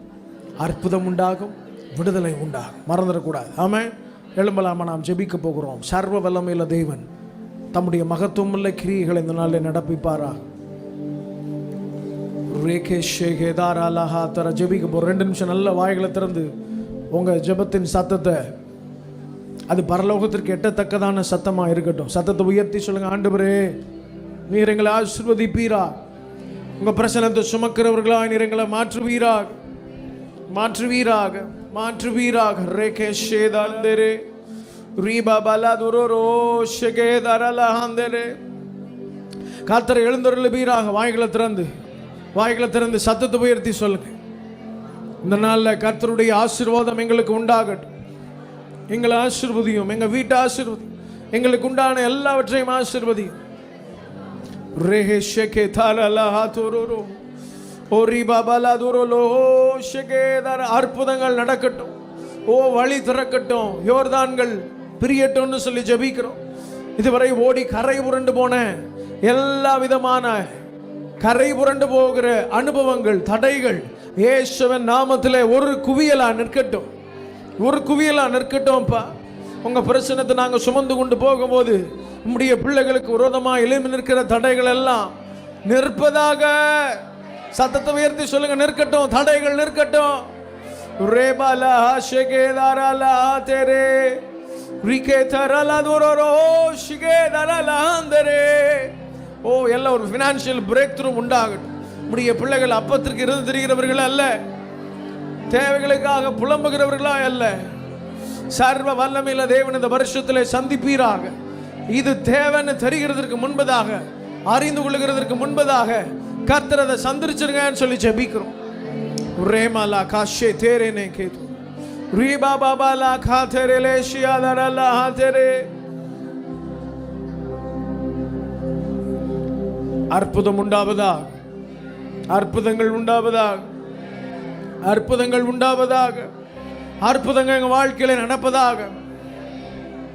அற்புதம் உண்டாகும், விடுதலை உண்டாகும். மறந்துடக்கூடாது. ஆமென். எழும்பலாமா? நாம் ஜெபிக்க போகிறோம். சர்வ வல்லமையுள்ள தேவன் தம்முடைய மகத்துவமுள்ள கிரியைகளை இந்த நாளில் நடப்பிப்பாரா? ஜெபிக்க போகிறோம். 2 நிமிஷம் நல்ல வாய்களை திறந்து உங்கள் ஜெபத்தின் சத்தத்தை அது பரலோகத்திற்கு எட்டத்தக்கதான சத்தமாக இருக்கட்டும். சத்தத்தை உயர்த்தி சொல்லுங்க, ஆண்டவரே நீர் எங்களை ஆசீர்வதிப்பீரா. உங்கள் பிரசனத்தை சுமக்கிறவர்களாக நீர் எங்களை மாற்றுவீராக, மாற்றுவீராக, மாற்றுவீராக. ரேகே ஷேதாந்தரே ரீபா பலாதுரோ ஷெகேதரலஹாந்தரே. கர்த்தர் எழுந்தருளுவீராக. வாய்களை திறந்து சத்தத்தை உயர்த்தி சொல்லுங்க. இந்த நாளில் கர்த்தருடைய ஆசீர்வாதம் எங்களுக்கு உண்டாகட்டும். எங்களை ஆசீர்வதியும், எங்கள் வீட்டை ஆசீர்வதியும், எங்களுக்கு உண்டான எல்லாவற்றையும் ஆசீர்வதியும். ரேஹே ஷெகே தரலஹாதுரோ ஓரிபா பலாதுரோ ஷெகேதர. அற்புதங்கள் நடக்கட்டும். ஓ வழி திறக்கட்டும். யோர்தான்கள் பிரியட்டும்னு சொல்லி ஜெபிக்கிறோம். இதுவரை ஓடி கரை புரண்டு போன எல்லா விதமான கரை புரண்டு போகிற அனுபவங்கள், தடைகள் இயேசுவின் நாமத்திலே ஒரு குவியலா நிற்கட்டும், ஒரு குவியலா நிற்கட்டும்ப்பா. உங்க பிரச்சனத்தை நாங்கள் சுமந்து கொண்டு போகும்போது நம்முடைய பிள்ளைகளுக்கு விரோதமாக எழும்பி நிற்கிற தடைகள் எல்லாம் நிற்பதாக. சத்தத்தை உயர்த்தி சொல்லுங்க, நிற்கட்டும், தடைகள் நிற்கட்டும். ரேபாலா ஷெகேதாரலா தெரே ரிகேதரலா துரோரோ ஷிகேதரலா அந்தரே. ஓ எல்லாம் ஒரு ஃபினான்ஷியல் பிரேக் த்ரூ உண்டாகட்டும். நம்முடைய பிள்ளைகள் அப்பத்திற்கு இருந்து திரிகிறவர்கள் அல்ல, தேவைகளுக்காக புலம்புகிறவர்களா அல்ல. சர்வ வல்லமையில தேவன் இந்த வருஷத்திலே சந்திப்பீராக. இது தேவைன்னு தெரிகிறதற்கு முன்பதாக, அறிந்து கொள்ளுகிறதற்கு முன்பதாக கர்த்தர் அதை சந்திரிச்சிருங்கன்னு சொல்லி ஜெபிக்கிறோம். ரேமாலா காஷே தேரேனே கேது ரீபா பாபாலா காதரேலே ஷியாதரலா ஹாதரே. அற்புதம் உண்டாவதாக, அற்புதங்கள் உண்டாவதாக, அற்புதங்கள் உண்டாவதாக, அற்புதங்கள் எங்கள் வாழ்க்கையில நடப்பதாக.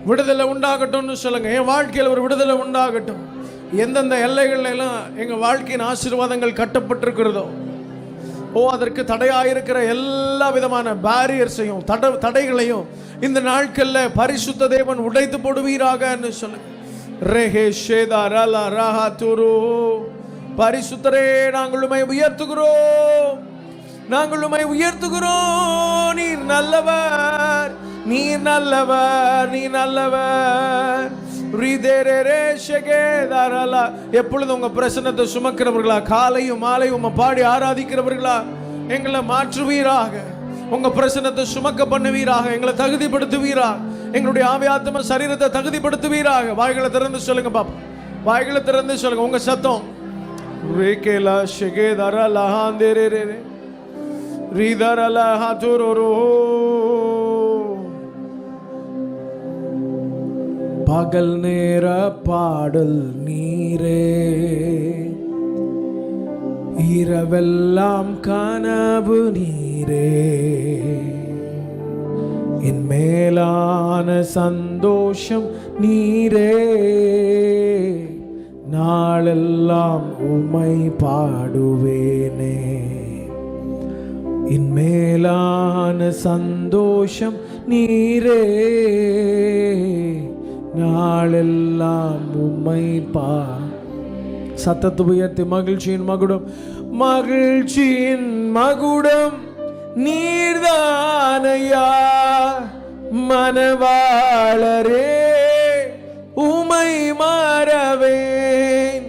விடுதலை உண்டாகட்டும்னு சொல்லுங்க. என் வாழ்க்கையில் ஒரு விடுதலை உண்டாகட்டும். எந்தெந்த எல்லைகள் எல்லாம் எங்கள் வாழ்க்கையின் ஆசீர்வாதங்கள் கட்டப்பட்டிருக்கிறதோ, ஓ அதற்கு தடையாயிருக்கிற எல்லா விதமான பேரியர்ஸையும் தடைகளையும் இந்த நாட்களில் பரிசுத்த தேவன் உடைத்து போடுவீராக சொல்லுங்க. ரேஹே ஷேதாரலா ராஹா துரு. பரிசுத்தரே நாங்கள் உம்மை உயர்த்துகிறோம், நாங்கள் உம்மை உயர்த்துகிறோம். நீர் நல்லவர், நீர் நல்லவர், நீர் நல்லவர். எப்பொழுது உங்க பிரசன்னத்தை சுமக்கிறவர்களா, காலையும் மாலையும் உம்மை பாடி ஆராதிக்கிறவர்களா எங்களை மாற்றுவீராக. உங்க பிரசன்னத்தை சுமக்க பண்ணுவீராக, எங்களை தகுதிப்படுத்துவீராக, எங்களுடைய ஆவியாத்ம சரீரத்தை தகுதிப்படுத்துவீராக. வாய்களை திறந்து சொல்லுங்க பாப்பா, வாய்களை திறந்து சொல்லுங்க. உங்க சத்தம் ரேகேலா ஷெகேதரலா ஹாந்தரே ரீதரலா ஹதுரோரோ. பகல் நேர பாடல் நீரே, இரவெல்லாம் கனவு நீரே. என் மேலான சந்தோஷம் நீரே, நாளெல்லாம் உம்மை பாடுவேனே. என் மேலான சந்தோஷம் நீரே, நாளெல்லாம் உம்மை சத்தத்தை உயர்த்தி மகிழ்ச்சியின் மகுடம், மகிழ்ச்சியின் மகுடம் நீர்தானையா மனவாளரே. உமை மாறவேன்.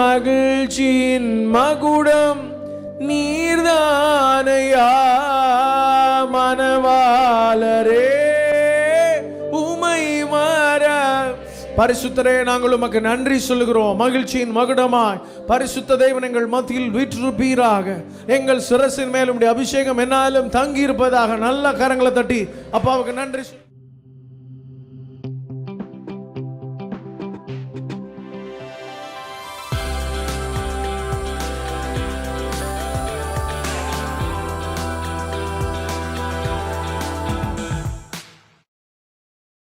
மகிழ்ச்சியின் மகுடம் நீர்தானையா மனவாளரே. பரிசுத்தரே நாங்கள் உமக்கு நன்றி சொல்லுகிறோம். மகிழ்ச்சியின் மகுடமாய் பரிசுத்த தேவன் எங்கள் மத்தியில் வீற்றிருப்பீராக. எங்கள் சிரசின் மேல் உம்முடைய அபிஷேகம் என்னாலும் தங்கி இருப்பதாக. நல்ல கரங்களை தட்டி அப்பாவுக்கு நன்றி.